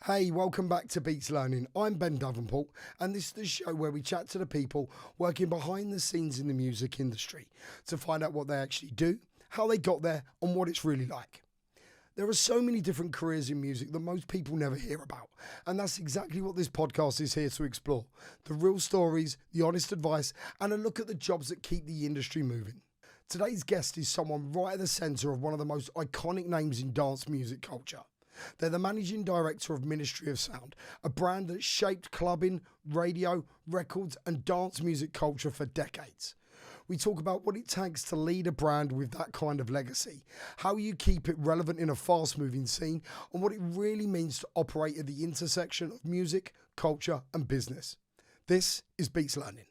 Hey, welcome back to Beats Learning. I'm Ben Davenport, and this is the show where we chat to the people working behind the scenes in the music industry to find out what they actually do, how they got there, and what it's really like. There are so many different careers in music that most people never hear about, and that's exactly what this podcast is here to explore. The real stories, the honest advice, and a look at the jobs that keep the industry moving. Today's guest is someone right at the centre of one of the most iconic names in dance music culture. They're the managing director of Ministry of Sound, a brand that shaped clubbing, radio, records and dance music culture for decades. We talk about what it takes to lead a brand with that kind of legacy, how you keep it relevant in a fast-moving scene, and what it really means to operate at the intersection of music, culture and business. This is Beats Learning.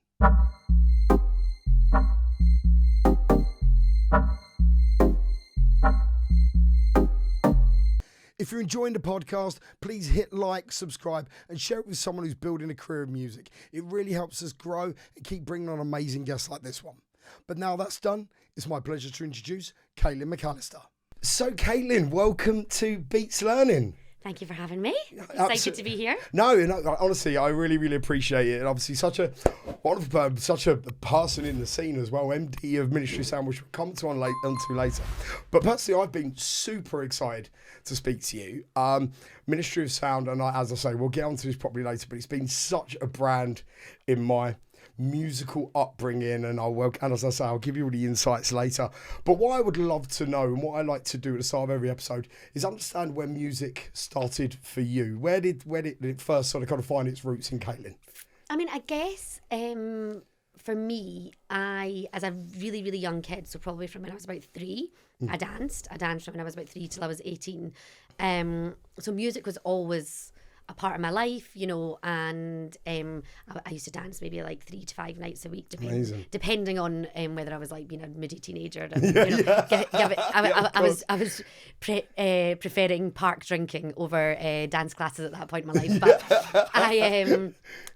If you're enjoying the podcast, please hit like, subscribe, and share it with someone who's building a career in music. It really helps us grow and keep bringing on amazing guests like this one. But now that's done, it's my pleasure to introduce Caitlin McAllister. So Caitlin, welcome to Beats Learning. Thank you for having me. Excited to be here. No, honestly, I really appreciate it. And obviously, such a person in the scene as well, MD of Ministry of Sound, which we'll come to onto later. But personally, I've been super excited to speak to you. Ministry of Sound, and as I say, we'll get onto this probably later, but it's been such a brand in my musical upbringing, and as I say, I'll give you all the insights later. But what I would love to know, and what I like to do at the start of every episode, is understand where music started for you. Where did it first sort of kind of find its roots in Caitlin? I mean, I guess for me, as a really young kid, so probably from when I was about 3, I danced from when I was about 3 till I was 18. So music was always a part of my life, you know, and I used to dance maybe like 3 to 5 nights a week, depending on whether I was like being a moody teenager. And, I was preferring park drinking over dance classes at that point in my life. But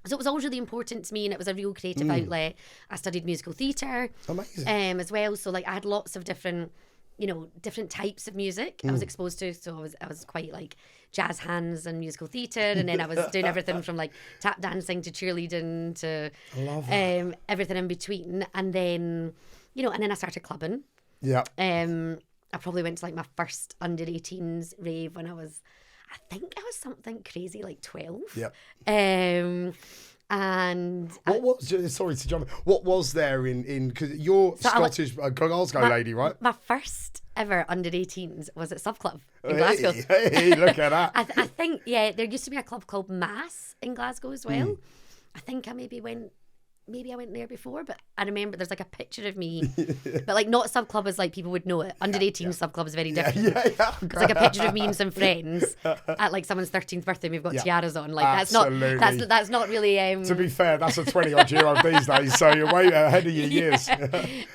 so it was always really important to me, and it was a real creative outlet. I studied musical theatre as well, so like I had lots of different types of music I was exposed to. So I was quite like jazz hands and musical theatre, and then I was doing everything from like tap dancing to cheerleading to everything in between. And then, I started clubbing. Yeah. I probably went to like my first under 18s rave when I think I was something crazy like 12. Yeah. And sorry to jump. What was there in because you're Scottish Glasgow lady, right? My first ever under 18s was at Sub Club in Glasgow. Hey, look at that. I think there used to be a club called Mass in Glasgow as well. I think I maybe I went there before, but I remember there's like a picture of me, but like not Sub Club as like people would know it. Under 18 Sub Club is very different. It's like a picture of me and some friends at like someone's 13th birthday. We've got tiaras on. Like absolutely. That's not really. To be fair, that's a 20-odd-year-old these days, so you're way ahead of your years. So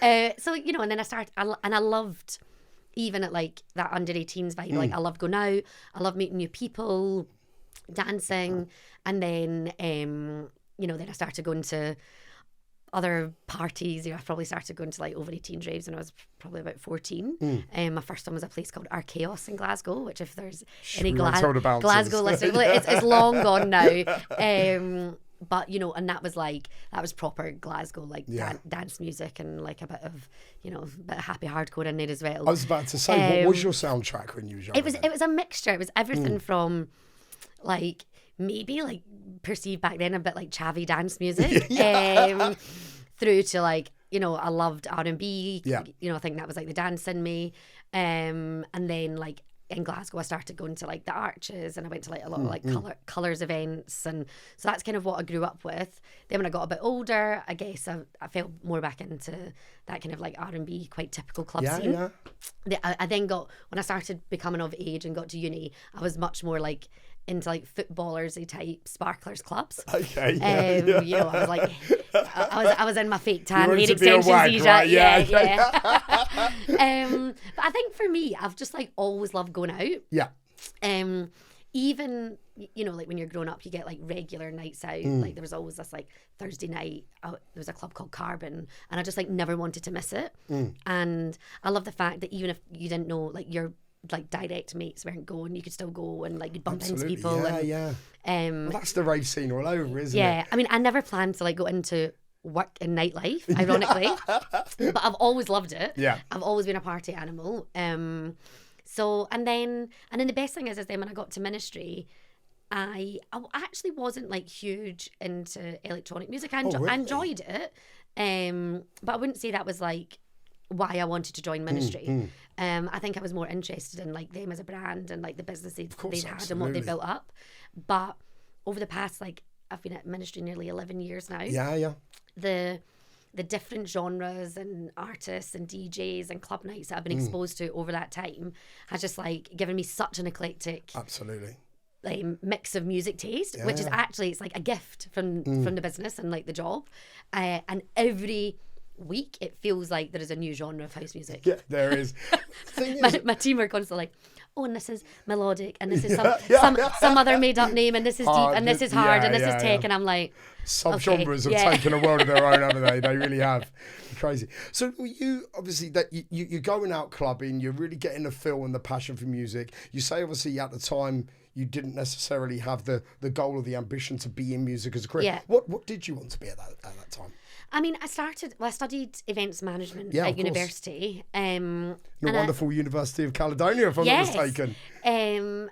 and then I started, and I loved even at like that under 18s vibe. Like I loved going out. I loved meeting new people, dancing, and then then I started going to other parties. I probably started going to like over 18 raves when I was probably about 14. My first one was a place called Archaeos in Glasgow, which if there's any Glasgow listeners, it's long gone now. But and that was proper Glasgow, like dance music and like a bit of happy hardcore in there as well. I was about to say, what was your soundtrack when you were young? It was a mixture. It was everything from like maybe like perceived back then a bit like chavvy dance music through to like I loved R&B. I think that was like the dance in me, and then like in Glasgow I started going to like the Arches, and I went to like a lot of like colours events, and so that's kind of what I grew up with. Then when I got a bit older, I guess I fell more back into that kind of like R&B, quite typical club scene. I then got, when I started becoming of age and got to uni, I was much more like into like footballersy type sparklers clubs. Okay. I was like, I was in my fake tan, hair extensions, right? But I think for me, I've just like always loved going out. Yeah. Even like when you're growing up, you get like regular nights out. Like there was always this like Thursday night. There was a club called Carbon, and I just like never wanted to miss it. And I love the fact that even if you didn't know like your like direct mates weren't going, you could still go and like you'd bump into Absolutely. people. Yeah, and, well, that's the rave scene all over, isn't it? yeah, I mean, I never planned to like go into work in nightlife, ironically, but I've always loved it. Yeah. I've always been a party animal. So and then the best thing is then when I got to ministry, I actually wasn't like huge into electronic music. I really? enjoyed it, but I wouldn't say that was like why I wanted to join ministry. I think I was more interested in like them as a brand and like the business they'd had and what they built up. But over the past, like, I've been at ministry nearly 11 years now. Yeah. The different genres and artists and DJs and club nights that I've been exposed to over that time has just like given me such an eclectic Absolutely. like mix of music taste, which is actually, it's like a gift from the business and like the job. And every week it feels like there is a new genre of house music. Yeah, there is. My team are constantly like, oh, and this is melodic, and this is some other made up name, and this is deep, and this is hard, and this is tech, and I'm like, sub-genres have taken a world of their own, haven't they? They really have. Crazy. So you obviously that you're going out clubbing, you're really getting the feel and the passion for music. You say obviously at the time you didn't necessarily have the goal or the ambition to be in music as a career. Yeah. What did you want to be at that time? I mean, I studied events management at university. The wonderful University of Caledonia, if I'm not mistaken. And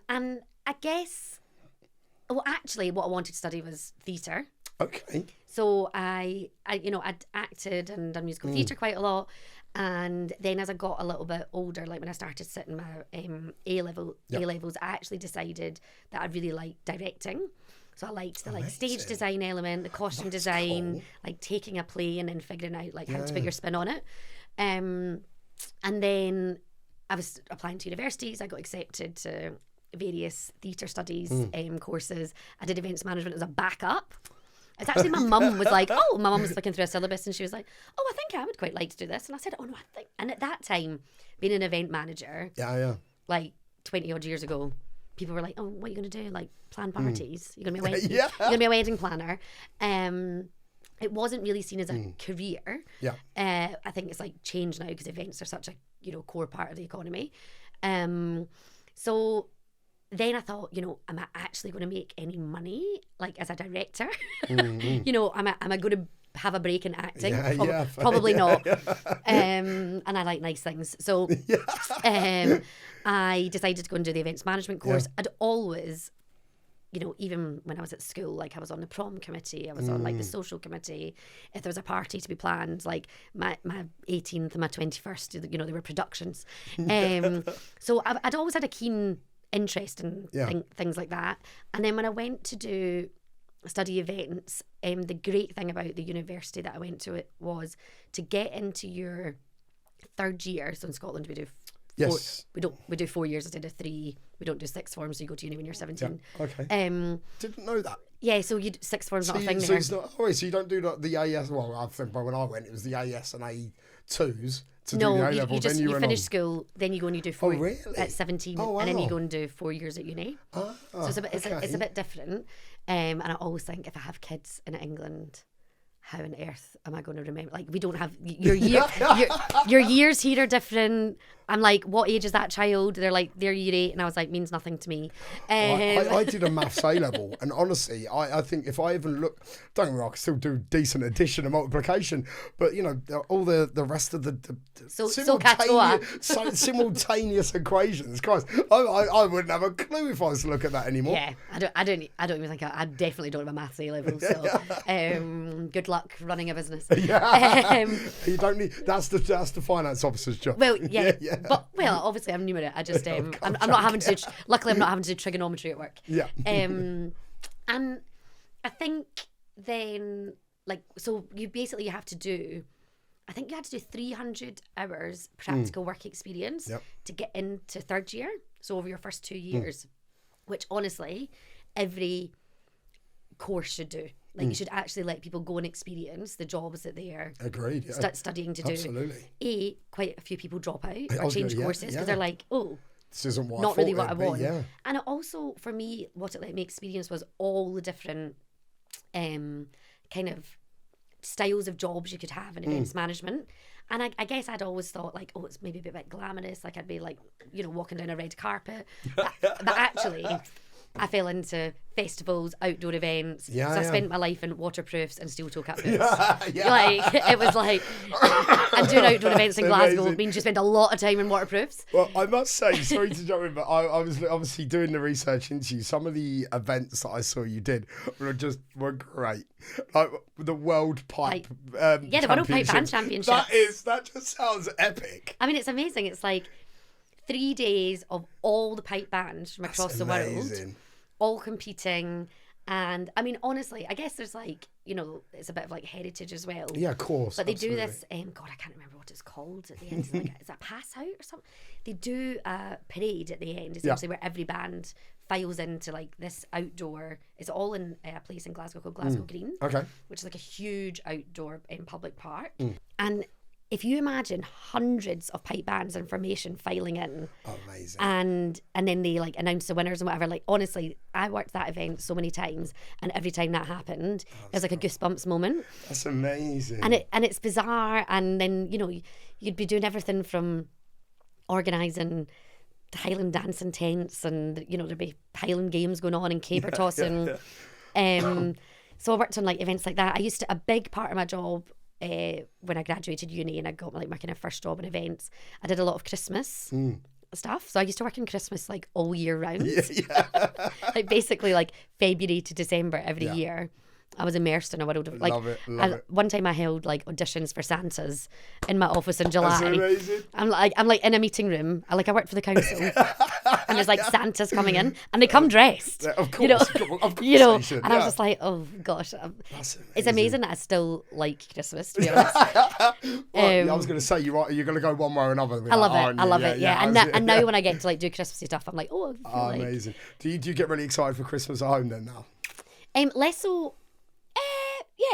I guess, well, actually, what I wanted to study was theatre. Okay. So I'd acted and done musical theatre quite a lot. And then as I got a little bit older, like when I started sitting my A-levels, I actually decided that I really liked directing. So I liked the like stage design element, the costume design, cool. Like taking a play and then figuring out like how to put your spin on it. And then I was applying to universities. I got accepted to various theatre studies courses. I did events management as a backup. It's actually my mum was like, my mum was looking through a syllabus and she was like, I think I would quite like to do this. And I said, no, I think. And at that time, being an event manager, like 20 odd years ago, people were like, what are you going to do? Like plan parties? You're going to be a wedding, you're going to be a wedding planner. It wasn't really seen as a career. Yeah. I think it's like changed now because events are such a core part of the economy. So then I thought, am I actually going to make any money like as a director? Am I going to have a break in acting? Probably not. And I like nice things. So I decided to go and do the events management course. I'd always, even when I was at school, like I was on the prom committee, I was on like the social committee. If there was a party to be planned, like my 18th and my 21st, there were productions. So I'd always had a keen interest in things like that. And then when I went to study events, the great thing about the university that I went to was to get into your third year. So in Scotland we do we do 4 years instead of 3. We don't do sixth form, so you go to uni when you're 17. Yeah. Okay. Didn't know that. Yeah, so sixth form's not a thing so there. It's not, so you don't do the AS. Well, I think when I went, it was the AS and A2s. No, you finish school, then you go and you do 4 at 17, wow. and then you go and do 4 years at uni. So it's a bit different. And I always think if I have kids in England, how on earth am I going to remember? Like, we don't have your years here are different. I'm like, what age is that child? They're like, they're year 8, and I was like, means nothing to me. I did a maths A level, and honestly, I think if I even look, don't get me wrong, I can still do decent addition and multiplication, but all the rest of the simultaneous equations, guys, I wouldn't have a clue if I was to look at that anymore. Yeah, I don't even think I definitely don't have a maths A level. So good luck running a business. You don't need that's the finance officer's job. Well, but obviously I'm new at it. I just I'm not having to. Luckily, I'm not having to do trigonometry at work. Yeah. And I think then so you have to do. I think you had to do 300 hours practical work experience to get into third year. So over your first 2 years, which honestly, every course should do. You should actually let people go and experience the jobs that they are studying to do. Absolutely. Quite a few people drop out or change courses because they're like, this isn't what not really what I want. Yeah. And it also, for me, what it let me experience was all the different kind of styles of jobs you could have in events management. And I guess I'd always thought like, oh, it's maybe a bit glamorous. Like I'd be like, you know, walking down a red carpet. But actually, I fell into festivals, outdoor events. So I spent my life in waterproofs and steel toe cap boots. Like it was like, and doing outdoor events in Glasgow means you spend a lot of time in waterproofs. Well, I must say, sorry to jump in, but I was obviously doing the research into you. Some of the events that I saw you did were great. Like the World Pipe, the World Pipe Band Championships. That just sounds epic. I mean, it's amazing. It's like 3 days of all the pipe bands from across the world, all competing. And I mean, honestly, I guess there's like, you know, it's a bit of like heritage as well. Yeah, of course. But they do this, God, I can't remember what it's called at the end. It's like, is that pass out or something? They do a parade at the end, essentially, where every band files into like this outdoor, it's all in a place in Glasgow called Glasgow Green. Okay. Which is like a huge outdoor public park. And if you imagine hundreds of pipe bands and formation filing in, amazing, and then they like announce the winners and whatever. Like honestly, I worked that event so many times, and every time that happened, it was like a goosebumps moment. That's amazing. And it's bizarre. And then you know you'd be doing everything from organising Highland dancing tents, and you know there'd be Highland games going on and caber tossing. So I worked on like events like that. A big part of my job. When I graduated uni and I got my kind of first job in events, I did a lot of Christmas stuff. So I used to work in Christmas like all year round. Like basically like February to December every year. I was immersed in a world of like. Love it. One time I held like auditions for Santas in my office in July. That's amazing. I'm like in a meeting room. I worked for the council, and there's like Santas coming in, and they come dressed. Of course, you know, of course you know. they should, and I was just like, oh gosh, it's amazing that I still like Christmas. To be honest, I was going to say you're going to go one way or another. I love it. I love it. Yeah. And now when I get to like do Christmassy stuff, I'm like, oh, amazing. Do you get really excited for Christmas at home then now? Less so.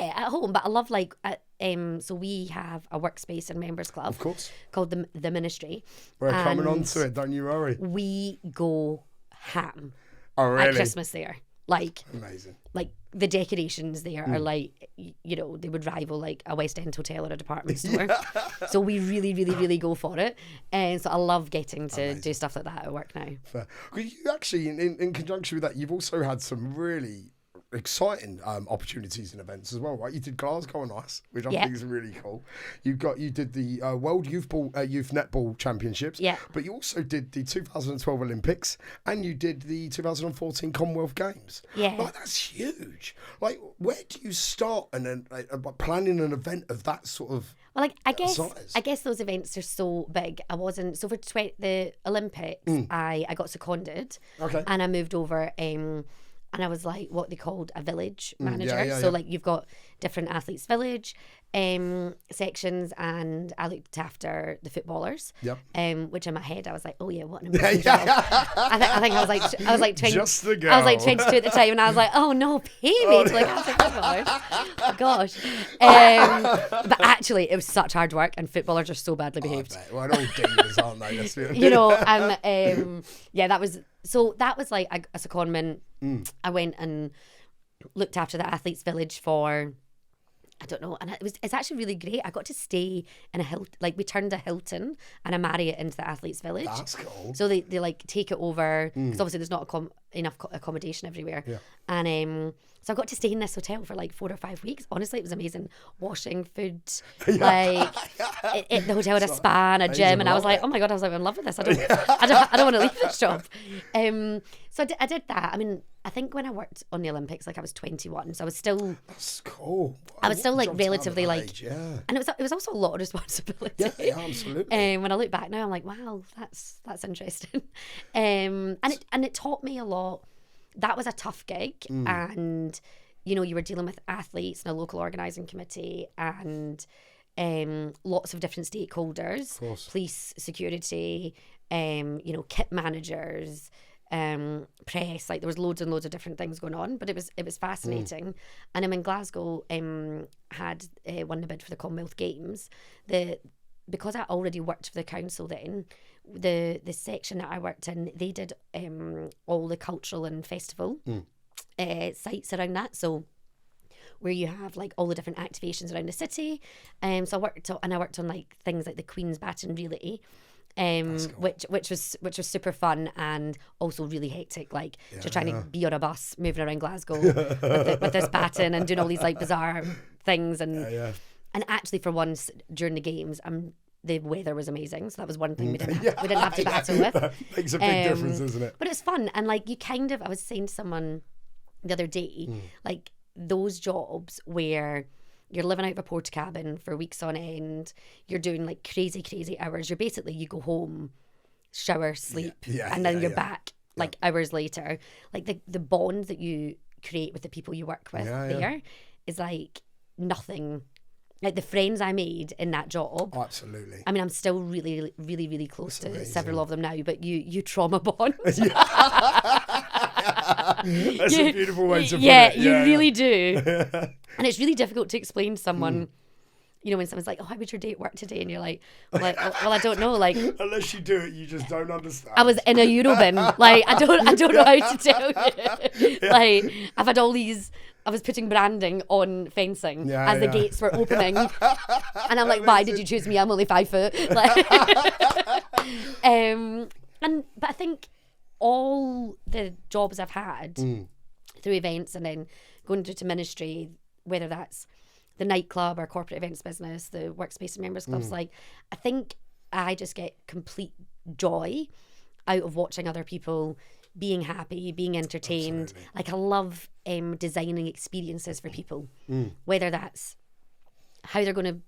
Yeah, at home, but I love like so we have a workspace and members club, of course, called the Ministry. We're coming on to it, don't you worry. We go ham really? At Christmas there. Like amazing. Like the decorations there are like, you know, they would rival like a West End hotel or a department store. So we really, really, really go for it. And so I love getting to do stuff like that at work now. Fair. You actually, in conjunction with that, you've also had some really exciting opportunities and events as well, right? You did Glasgow on Ice, which I think is really cool. You did the World Youth Netball Championships, but you also did the 2012 Olympics, and you did the 2014 Commonwealth Games. Like that's huge. Like, where do you start and then planning an event of that sort of? Well, like I guess those events are so big. I wasn't so for the Olympics. I got seconded, and I moved over. And I was like what they called a village manager. So like you've got different athletes village sections, and I looked after the footballers. Which in my head I was like, oh yeah, what an amazing job. I think I was like 20, just the girl. I was like 22 at the time, and I was like, oh no, pay me to look after footballers. Oh, gosh. But actually it was such hard work, and footballers are so badly behaved. Well, all divas, aren't they? Let's be honest. You know, and that was like a secondment. I went and looked after the athletes village for, I don't know, and it's actually really great. I got to stay in we turned a Hilton and a Marriott into the athletes village. That's cool. So they like take it over, because obviously there's not enough accommodation everywhere. And so I got to stay in this hotel for like 4 or 5 weeks. Honestly, it was amazing. Washing, food, like the hotel had a spa and a gym, and I was like, oh my god, I was like, I'm in love with this. I don't want to leave this job. So I did that. I mean, I think when I worked on the Olympics, like I was 21, so I was still. That's cool. I was still like relatively like, age, and it was also a lot of responsibility. Yeah, absolutely. When I look back now, I'm like, wow, that's interesting. And it taught me a lot. That was a tough gig, and you know, you were dealing with athletes and a local organising committee, and lots of different stakeholders, police, security, you know, kit managers, press. Like there was loads and loads of different things going on, but it was fascinating. And in Glasgow had won the bid for the Commonwealth Games. Because I already worked for the council then, the section that I worked in, they did all the cultural and festival sites around that. So where you have like all the different activations around the city. So I worked on like things like the Queen's Baton Relay. Cool. which was super fun and also really hectic, like just trying to be on a bus moving around Glasgow with this baton and doing all these like bizarre things and actually for once during the games the weather was amazing, so that was one thing we didn't have to battle with. That makes a big difference, doesn't it? But it's fun, and like I was saying to someone the other day, like those jobs where you're living out of a porta cabin for weeks on end, you're doing like crazy hours. You go home, shower, sleep, and then you're back like hours later. Like the bond that you create with the people you work with there is like nothing. Like the friends I made in that job. Oh, absolutely. I mean, I'm still really, really, really close to several of them now, but you trauma bond. That's a beautiful way to put it. You really do. And it's really difficult to explain to someone, you know, when someone's like, oh, how would your day at work today? And you're like, well, I don't know. Like, unless you do it, you just don't understand. I was in a Eurobin. Like, I don't know how to tell you. Like, I've had all these... I was putting branding on fencing as the gates were opening. And I'm like, why did you choose me? I'm only 5 foot. Like, but I think all the jobs I've had through events and then going through to ministry, whether that's the nightclub or corporate events business, the workspace and members clubs, like I think I just get complete joy out of watching other people being happy, being entertained. Absolutely. Like I love designing experiences for people, whether that's how they're going to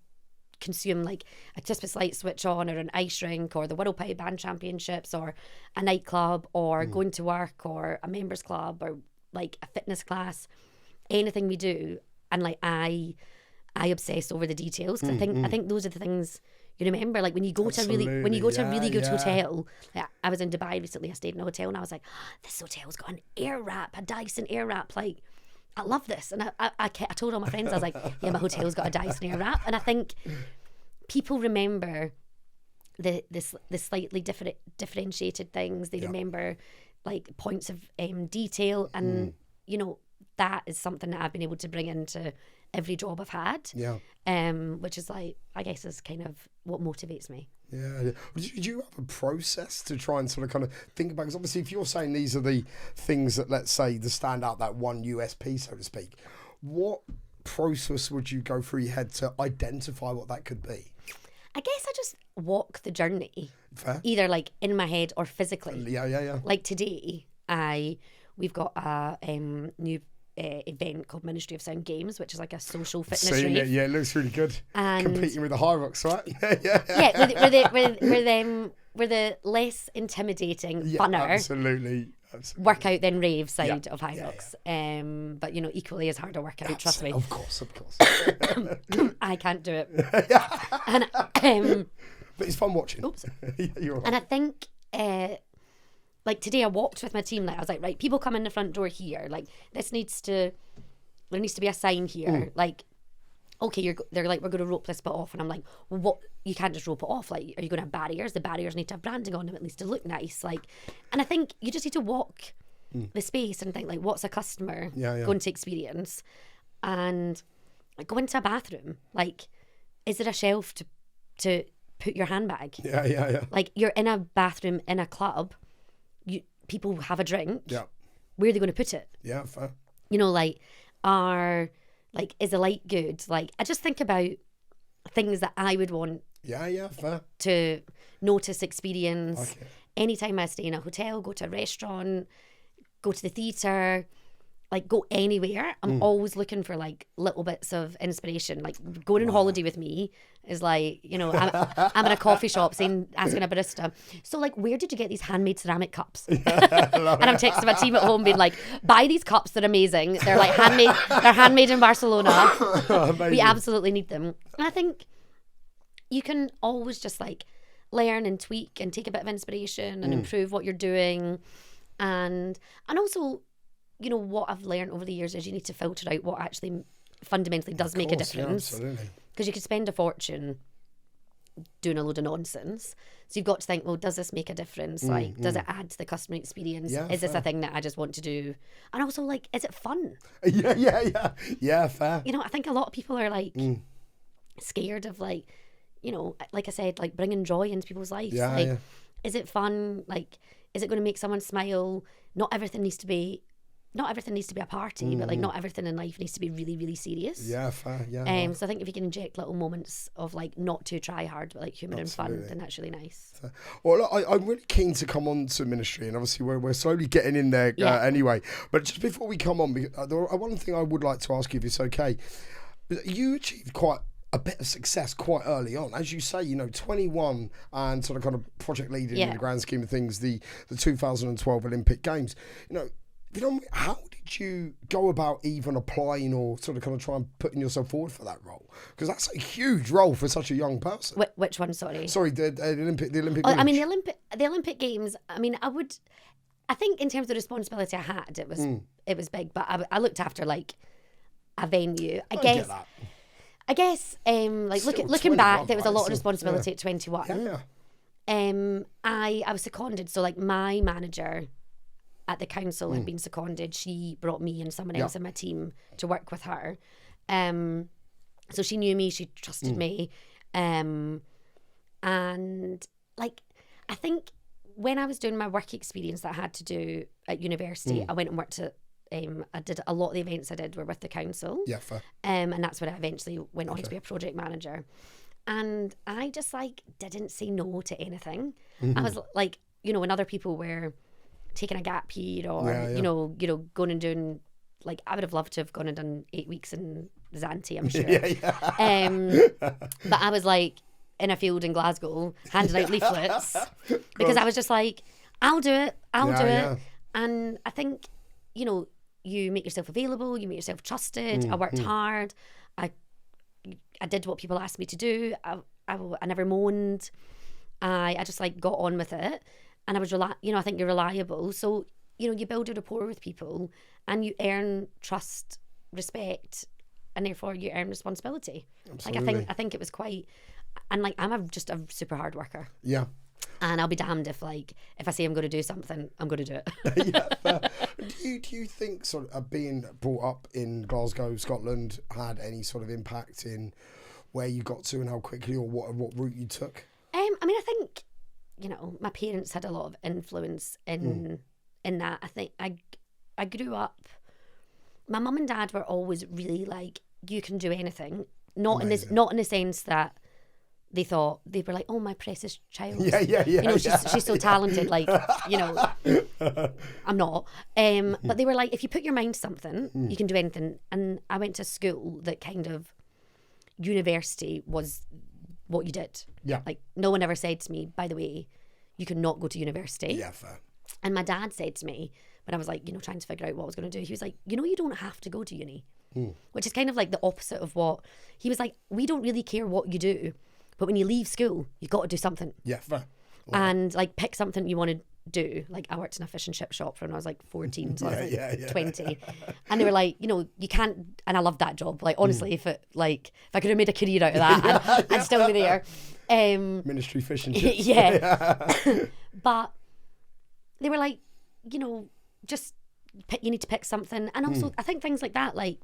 consume like a Christmas light switch on or an ice rink or the World Pipe Band Championships or a nightclub or going to work or a members club or like a fitness class, anything we do. And like I obsess over the details because I think those are the things you remember. Like when you go to a really good hotel. Like I was in Dubai recently. I stayed in a hotel and I was like, oh, this hotel's got an air wrap, a Dyson air wrap. Like I love this. And I told all my friends, I was like, yeah, my hotel's got a Dyson air wrap. And I think people remember the slightly differentiated things. They remember like points of detail, and you know that is something that I've been able to bring into every job I've had. Which is like, I guess is kind of what motivates me. Yeah. Did you have a process to try and sort of kind of think about, because obviously if you're saying these are the things that, let's say, the stand out, that one USP, so to speak, what process would you go through your head to identify what that could be? I guess I just walk the journey. Fair. Either like in my head or physically. Yeah. Like today, we've got a new event called Ministry of Sound Games, which is like a social fitness rave. Yeah, it looks really good. And competing with the High Rocks, right? we're the less intimidating, funner, absolutely. workout than rave side of High Rocks. But you know, equally as hard a workout. Trust me. Of course. I can't do it. And but it's fun watching. Oops. You're right. And I think. Like today I walked with my team, like I was like, right, people come in the front door here, like there needs to be a sign here, like okay, they're like, we're going to rope this bit off, and I'm like, well, what, you can't just rope it off, like are you going to have barriers? The barriers need to have branding on them, at least to look nice, like. And I think you just need to walk the space and think like, what's a customer going to experience, and like go into a bathroom, like is there a shelf to put your handbag? Yeah. Like you're in a bathroom in a club, people have a drink. Yeah. Where are they going to put it? Yeah, fair. You know, like, is the light good? Like, I just think about things that I would want. Yeah, fair. To notice, experience. Okay. Anytime I stay in a hotel, go to a restaurant, go to the theatre, like go anywhere, I'm always looking for like little bits of inspiration. Like going on holiday with me is like, you know, I'm in a coffee shop asking a barista, so like, where did you get these handmade ceramic cups? And I'm texting my team at home being like, buy these cups, they're amazing. They're like handmade in Barcelona. We absolutely need them. And I think you can always just like learn and tweak and take a bit of inspiration and improve what you're doing. And also, you know, what I've learned over the years is you need to filter out what actually fundamentally does make a difference. Yeah, absolutely. Because you could spend a fortune doing a load of nonsense. So you've got to think, well, does this make a difference? Like, does it add to the customer experience? Yeah, is this fair. a thing that I just want to do? And also, like, is it fun? Yeah, fair. You know, I think a lot of people are like scared of, like, you know, like I said, like bringing joy into people's lives. Yeah, like, yeah. is it fun? Like, is it going to make someone smile? Not everything needs to be a party, but like not everything in life needs to be really, really serious. Yeah, fair. Yeah. So I think if you can inject little moments of like not too try hard, but like humour and fun, then that's really nice. Well, look, I'm really keen to come on to ministry, and obviously we're slowly getting in there anyway. But just before we come on, one thing I would like to ask you, if it's okay, you achieved quite a bit of success quite early on, as you say. You know, 21 and sort of kind of project leading in the grand scheme of things, the 2012 Olympic Games. You know, how did you go about even applying or sort of kind of try and putting yourself forward for that role? Because that's a huge role for such a young person. Which one? Sorry, the Olympic. I mean, the Olympic Games. I mean, I think in terms of the responsibility I had, it was big. But I looked after like a venue. I guess, like looking back, there was a lot of responsibility at 21. I was seconded, so like my manager at the council had been seconded. She brought me and someone else in my team to work with her. So she knew me, she trusted me. And like, I think when I was doing my work experience that I had to do at university, I went and worked at I did a lot of the events I did were with the council. Yeah, fair. And that's where I eventually went on to be a project manager. And I just like didn't say no to anything. I was like, you know, when other people were taking a gap year or you know going and doing, like, I would have loved to have gone and done 8 weeks in Zante, I'm sure. But I was like in a field in Glasgow handing out leaflets because I was just like, I'll do it. And I think, you know, you make yourself available, you make yourself trusted. I worked hard. I did what people asked me to do. I never moaned. I just like got on with it, and I was I think you're reliable. So, you know, you build a rapport with people, and you earn trust, respect, and therefore you earn responsibility. Absolutely. Like I think it was quite, and like just a super hard worker. Yeah. And I'll be damned if I say I'm going to do something, I'm going to do it. Yeah, fair. Do you think sort of being brought up in Glasgow, Scotland, had any sort of impact in where you got to and how quickly, or what route you took? I mean, I think, you know, my parents had a lot of influence in that. I think I grew up. My mum and dad were always really like, you can do anything. Not in the sense that they were like, oh, my precious child. Yeah. You know, she's so talented. Like, you know, I'm not. But they were like, if you put your mind to something, you can do anything. And I went to school that kind of, university was what you did. Yeah. Like, no one ever said to me, by the way, you cannot go to university. Yeah, fair. And my dad said to me, when I was like, you know, trying to figure out what I was going to do, he was like, you know, you don't have to go to uni. Which is kind of like the opposite of what he was like. We don't really care what you do, but when you leave school, you got to do something. Yeah, fair. And like pick something you want to do. Like, I worked in a fish and chip shop when I was like 14 to I was like 20, and they were like, you know, you can't. And I loved that job. Like, honestly, if I could have made a career out of that, I'd still be there. Ministry fish and chips. Yeah. But they were like, you know, just you need to pick something. And also I think things like that, like,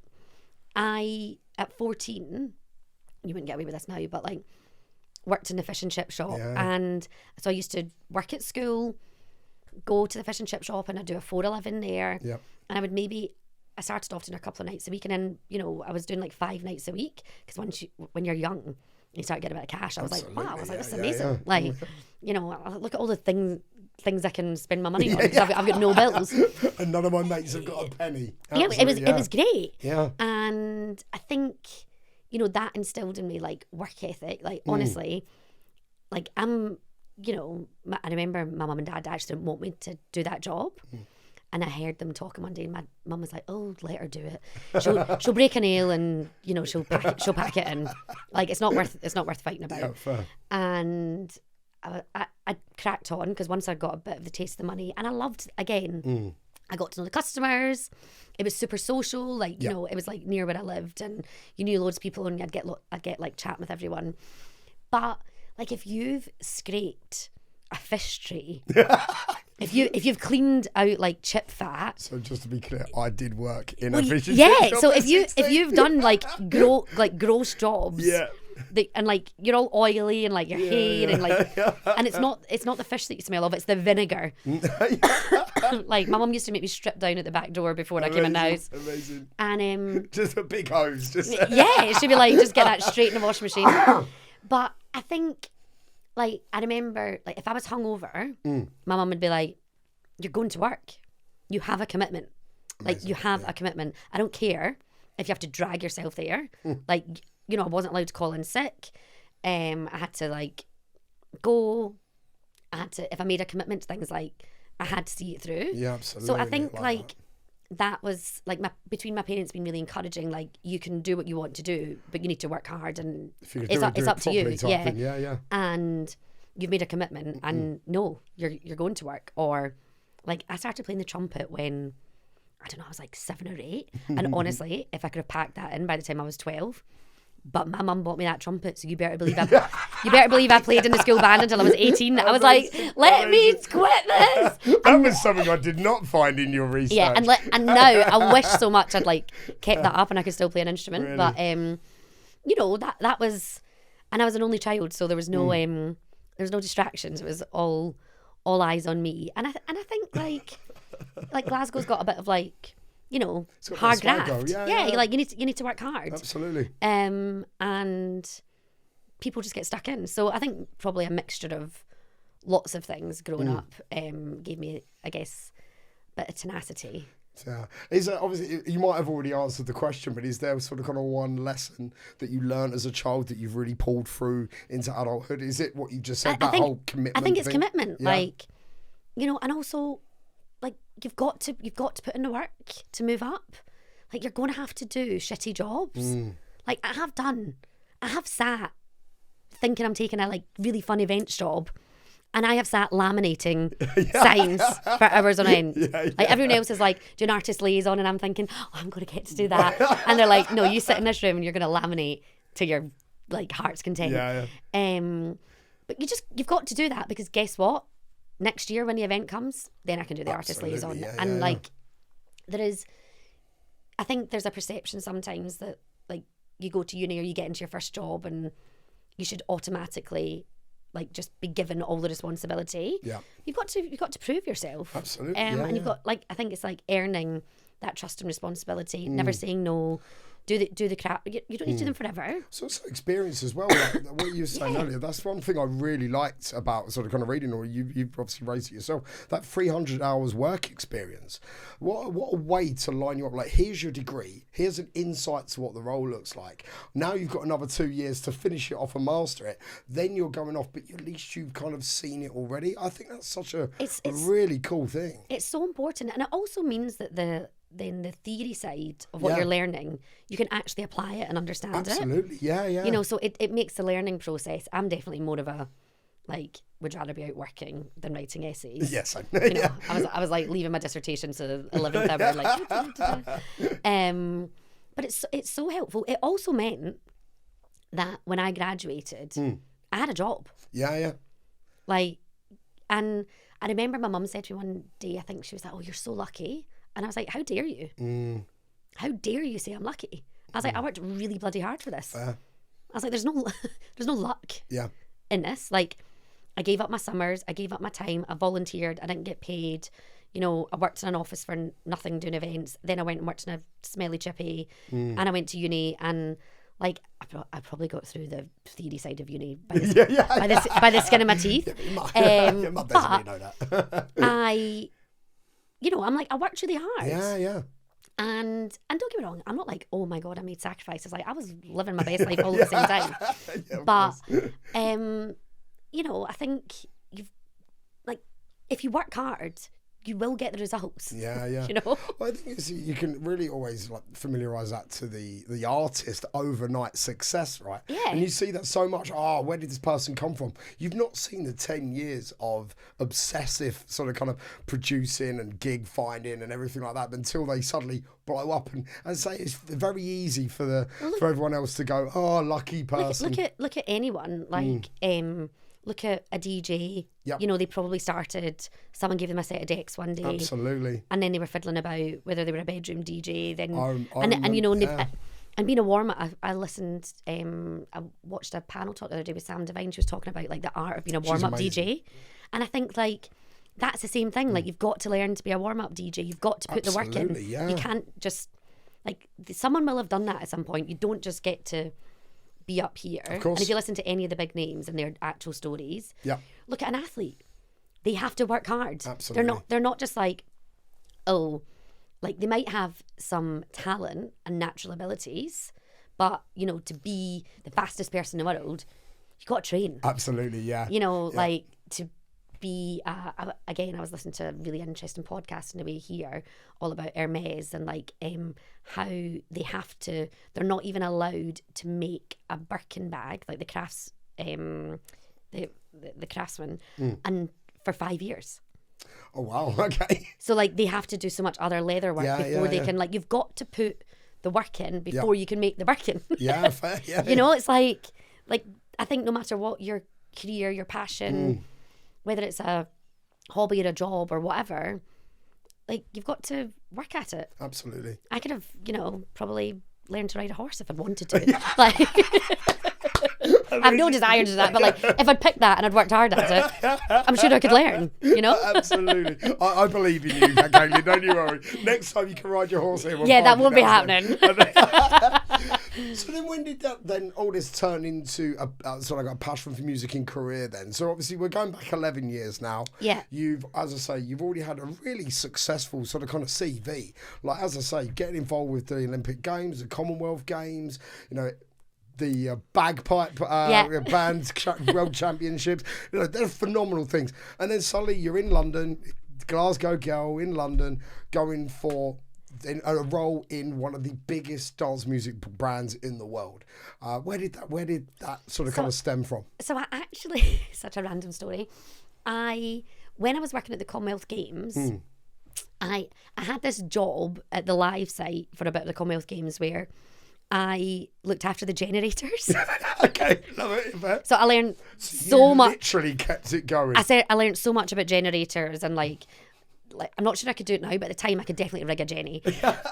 I at 14, you wouldn't get away with this now, but like worked in the fish and chip shop. And so I used to work at school, go to the fish and chip shop, and I'd do a 4-11 there. Yep. And I started off doing a couple of nights a week, and then, you know, I was doing like 5 nights a week, because when you're young, you start getting a bit of cash. I was like, wow, I was like, this is amazing. Like, you know, look at all the things I can spend my money on, because I've got no bills. And none of my mates have got a penny. Yeah, it was great. Yeah. And I think, you know, that instilled in me like work ethic. Like, honestly, like, you know, I remember my mum and dad actually didn't want me to do that job. And I heard them talking one day, and my mum was like, "Oh, let her do it. She'll break a nail, and, you know, she'll pack it in. Like, it's not worth fighting about." Yeah, fair. And I cracked on, because once I got a bit of the taste of the money, and I loved, again, I got to know the customers. It was super social. Like, you know, it was like near where I lived, and you knew loads of people, and I'd get like chatting with everyone. But like if you've scraped a fish tray, if you've cleaned out like chip fat. So just to be clear, I did work in a fish and yeah. chip So shop if you've done like gross jobs, yeah. And like you're all oily and like your hair and like, and it's not the fish that you smell of, it's the vinegar. Like my mum used to make me strip down at the back door before I came in the house. Amazing. And just a big hose. Just yeah, she'd be like, just get that straight in the washing machine. But I think, like, I remember, like, if I was hungover, my mum would be like, "You're going to work. You have a commitment. Amazing. Like, you have a commitment. I don't care if you have to drag yourself there. Like, you know, I wasn't allowed to call in sick. I had to like go. I had to, if I made a commitment to things, like I had to see it through. Yeah, absolutely. So I think like that was like between my parents being really encouraging. Like, you can do what you want to do, but you need to work hard, and it's up to you. Yeah. And you've made a commitment, and no, you're going to work. Or like I started playing the trumpet when, I don't know, I was like 7 or 8. And honestly, if I could have packed that in by the time I was 12. But my mum bought me that trumpet, so you better believe I played in the school band until I was 18. I was like, let me quit this. That was something I did not find in your research. Yeah, and now I wish so much I'd like kept that up and I could still play an instrument. Really? But you know, that was, and I was an only child, so there was no there was no distractions. It was all eyes on me. And I think like Glasgow's got a bit of like, you know, hard graft. Yeah. Like you need to work hard. Absolutely. And people just get stuck in. So I think probably a mixture of lots of things growing up gave me, I guess, a bit of tenacity. Yeah. Is there, obviously, you might have already answered the question, but is there sort of kind of one lesson that you learned as a child that you've really pulled through into adulthood? Is it what you just said, whole commitment? I think it's thing? Commitment. Yeah. Like, you know, and also, like, you've got to put in the work to move up. Like, you're going to have to do shitty jobs. Like, I have sat thinking I'm taking a like really fun events job, and I have sat laminating signs for hours on end. Like, everyone else is like doing artist liaison, and I'm thinking, oh, I'm going to get to do that. And they're like, no, you sit in this room and you're going to laminate to your like heart's content. But you've got to do that, because guess what? Next year when the event comes, then I can do the artist liaison. There is, I think there's a perception sometimes that like you go to uni or you get into your first job and you should automatically like just be given all the responsibility. Yeah, you've got to prove yourself. Absolutely. And you've got, like, I think it's like earning that trust and responsibility, never saying no. Do the crap. You don't need to do them forever. So it's experience as well. Like what you were saying earlier, that's one thing I really liked about sort of kind of reading, or you've obviously raised it yourself, that 300 hours work experience. What a way to line you up. Like, here's your degree. Here's an insight to what the role looks like. Now you've got another 2 years to finish it off and master it. Then you're going off, but at least you've kind of seen it already. I think that's such a really cool thing. It's so important. And it also means that the theory side of what you're learning, you can actually apply it and understand it. Absolutely, yeah. You know, so it makes the learning process. I'm definitely more of a, like, would rather be out working than writing essays. Yes, I know. You know, I was like leaving my dissertation to 11th hour, like. But it's so helpful. It also meant that when I graduated, I had a job. Yeah. Like, and I remember my mum said to me one day, I think she was like, "Oh, you're so lucky." And I was like, how dare you? How dare you say I'm lucky? I was like, I worked really bloody hard for this. I was like, there's no luck in this. Like, I gave up my summers, I gave up my time, I volunteered, I didn't get paid. You know, I worked in an office for nothing doing events. Then I went and worked in a smelly chippy, and I went to uni, and like I probably got through the theory side of uni by the skin of my teeth. Your mum doesn't really know that. You know, I'm like, I worked really hard. Yeah. And don't get me wrong, I'm not like, oh my God, I made sacrifices. Like, I was living my best life all at the same time. But, you know, I think you've, like, if you work hard, you will get the results. Yeah, yeah. You know? Well, I think you can really always like familiarise that to the artist overnight success, right? Yeah. And you see that so much. Oh, where did this person come from? You've not seen the 10 years of obsessive sort of kind of producing and gig finding and everything like that until they suddenly blow up and say it's very easy for everyone else to go, oh, lucky person. Look at anyone like look at a DJ. Yep. You know, they probably started. Someone gave them a set of decks one day. Absolutely. And then they were fiddling about whether they were a bedroom DJ. Then and you know, yeah. and being a warm up, I listened. I watched a panel talk the other day with Sam Devine. She was talking about like the art of being a warm up DJ, and I think like that's the same thing. Like you've got to learn to be a warm up DJ. You've got to put the work in. Yeah. You can't just like someone will have done that at some point. You don't just get to be up here. Of course. And if you listen to any of the big names and their actual stories, Yeah. look at an athlete. They have to work hard. Absolutely. They're not just like, oh, like they might have some talent and natural abilities, but you know, to be the fastest person in the world, you got to train. Absolutely, yeah. You know, like to be again, I was listening to a really interesting podcast in a way here all about Hermes and like how they have to, they're not even allowed to make a Birkin bag like the crafts the craftsman and for 5 years. Oh wow, okay. So like they have to do so much other leather work before they can, like, you've got to put the work in before you can make the Birkin. Yeah, fair, yeah. You know, it's like I think no matter what your career, your passion, whether it's a hobby or a job or whatever, like you've got to work at it. Absolutely. I could have, you know, probably learned to ride a horse if I'd wanted to. Like I have no desire to do that, but like if I'd picked that and I'd worked hard at it, I'm sure I could learn, you know? Absolutely. I believe in you, Caitlin, don't you worry. Next time you can ride your horse here. Yeah, that won't be happening. So then when did that then all this turn into a sort of like a passion for music and career then? So obviously we're going back 11 years now. Yeah. You've, as I say, you've already had a really successful sort of kind of CV. Like, as I say, getting involved with the Olympic Games, the Commonwealth Games, you know, the bagpipe band world championships. You know, they're phenomenal things. And then suddenly you're in London, Glasgow girl in London, going for a role in one of the biggest dance music brands in the world. Where did that sort of kind of stem from? So I actually, such a random story. When I was working at the Commonwealth Games, I had this job at the live site for a bit of the Commonwealth Games where I looked after the generators. Okay, love it. So I learned so much. Literally kept it going. I learned so much about generators and like I'm not sure I could do it now, but at the time I could definitely rig a Jenny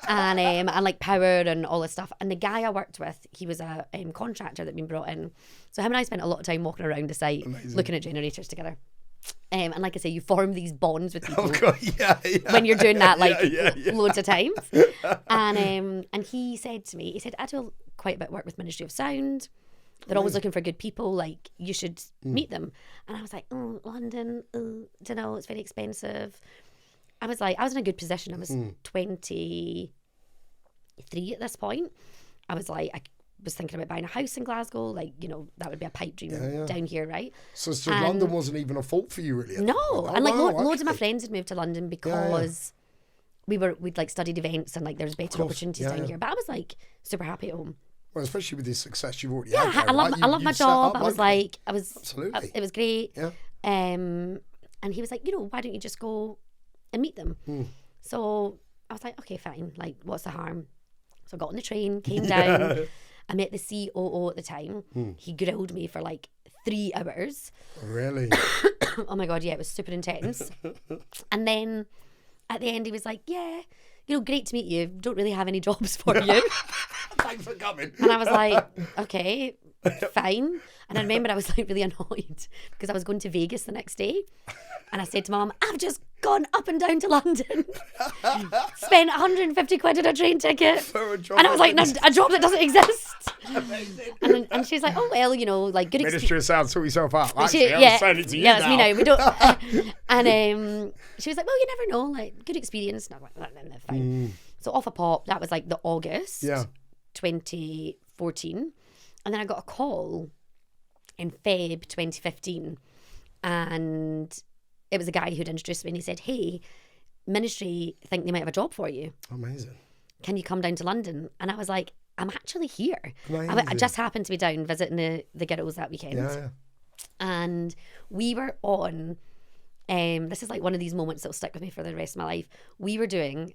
and like power and all this stuff. And the guy I worked with, he was a contractor that'd been brought in. So him and I spent a lot of time walking around the site, looking at generators together. And like I say, you form these bonds with people when you're doing that loads of times. And he said to me, I do quite a bit of work with Ministry of Sound. They're always looking for good people. Like, you should meet them. And I was like, oh, London, don't know, it's very expensive. I was in a good position. I was 23 at this point. I was thinking about buying a house in Glasgow. Like, you know, that would be a pipe dream down here, right? So London wasn't even a fault for you, really? No. And like loads of my friends had moved to London because we'd like studied events and like there's better opportunities down here. But I was like super happy at home. Well, especially with this success you've already had. I love my job. Absolutely. It was great. Yeah. And he was like, you know, why don't you just go and meet them? So I was like, okay, fine. Like, what's the harm? So I got on the train, came down. I met the COO at the time. He grilled me for like 3 hours. Really? Oh my God, yeah, it was super intense. And then at the end he was like, yeah, you know, great to meet you. Don't really have any jobs for you. Thanks for coming. And I was like, okay, fine. And I remember I was like really annoyed because I was going to Vegas the next day. And I said to Mum, I've just gone up and down to London, spent 150 quid on a train ticket. For a job and I was like, no, a job that doesn't exist. Amazing. And she's like, oh, well, you know, like good Ministry of Sound, sort yourself out. Actually, I'm saying it to you now. It's me now. We don't. And she was like, well, you never know, like good experience. And I was like, no, fine. So off a pop, that was like the August 2014. And then I got a call in Feb 2015. And it was a guy who'd introduced me and he said, hey, Ministry think they might have a job for you. Amazing. Can you come down to London? And I was like, I'm actually here. I Amazing. just happened to be down visiting the girls that weekend. Yeah. And we were on, this is like one of these moments that will stick with me for the rest of my life. We were doing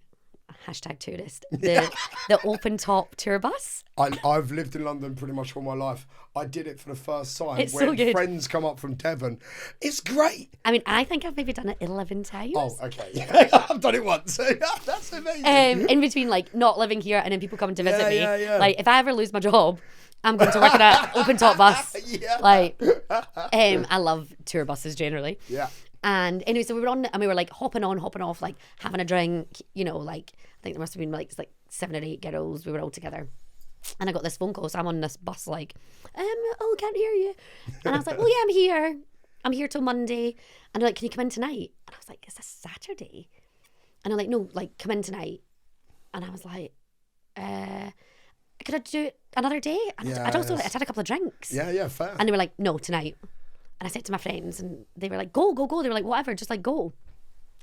#tourist, the open top tour bus. I've lived in London pretty much all my life. I did it for the first time It's when so good. friends come up from Devon. It's great. I mean, I think I've maybe done it 11 times. Oh, okay. I've done it once. That's amazing. In between like not living here and then people coming to visit me. Yeah. Like if I ever lose my job, I'm going to work in an open top bus. Yeah. Like, I love tour buses generally. Yeah. And anyway, so we were on and we were like hopping on, hopping off, like having a drink, you know, like I think there must have been like 7 or 8 girls. We were all together. And I got this phone call. So I'm on this bus like, can't hear you. And I was like, well, yeah, I'm here. I'm here till Monday. And they're like, can you come in tonight? And I was like, is this Saturday? And they're like, no, like come in tonight. And I was like, could I do it another day? And I'd also I'd had a couple of drinks. Yeah, fair. And they were like, no, tonight. And I said to my friends, and they were like, go. They were like, whatever, just like go.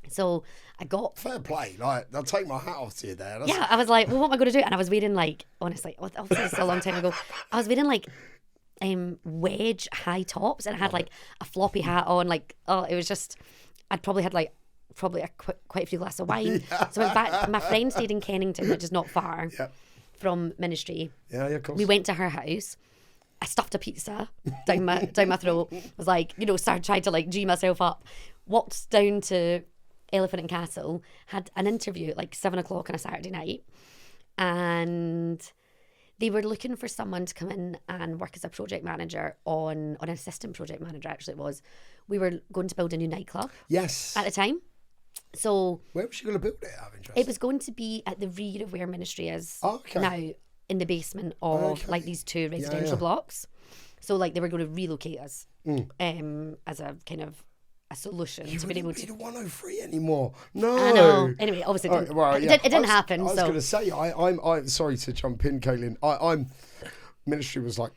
So I got... Fair play. Like, I'll take my hat off to you there. Yeah, I was like, well, what am I going to do? And I was wearing like, honestly, obviously it's a long time ago. I was wearing like wedge high tops and I had like a floppy hat on. Like, it was just, I'd probably had like quite a few glasses of wine. Yeah. So I went back. My friend stayed in Kennington, which is not far from Ministry. Yeah, of course. We went to her house. I stuffed a pizza down my throat. Was like, you know, started trying to like G myself up. Walked down to Elephant and Castle. Had an interview at like 7 o'clock on a Saturday night, and they were looking for someone to come in and work as a project manager on an assistant project manager. Actually, it was. We were going to build a new nightclub. Yes. At the time. So where was she going to build it? Out of interest. it was going to be at the rear of where Ministry is Okay. now, in the basement of like these 2 residential blocks. So like they were going to relocate us as a kind of a solution to be able to. You wouldn't be the 103 anymore. No. I know. Anyway, obviously it didn't happen. I was going to say, I'm sorry to jump in, Caitlin. I'm Ministry was like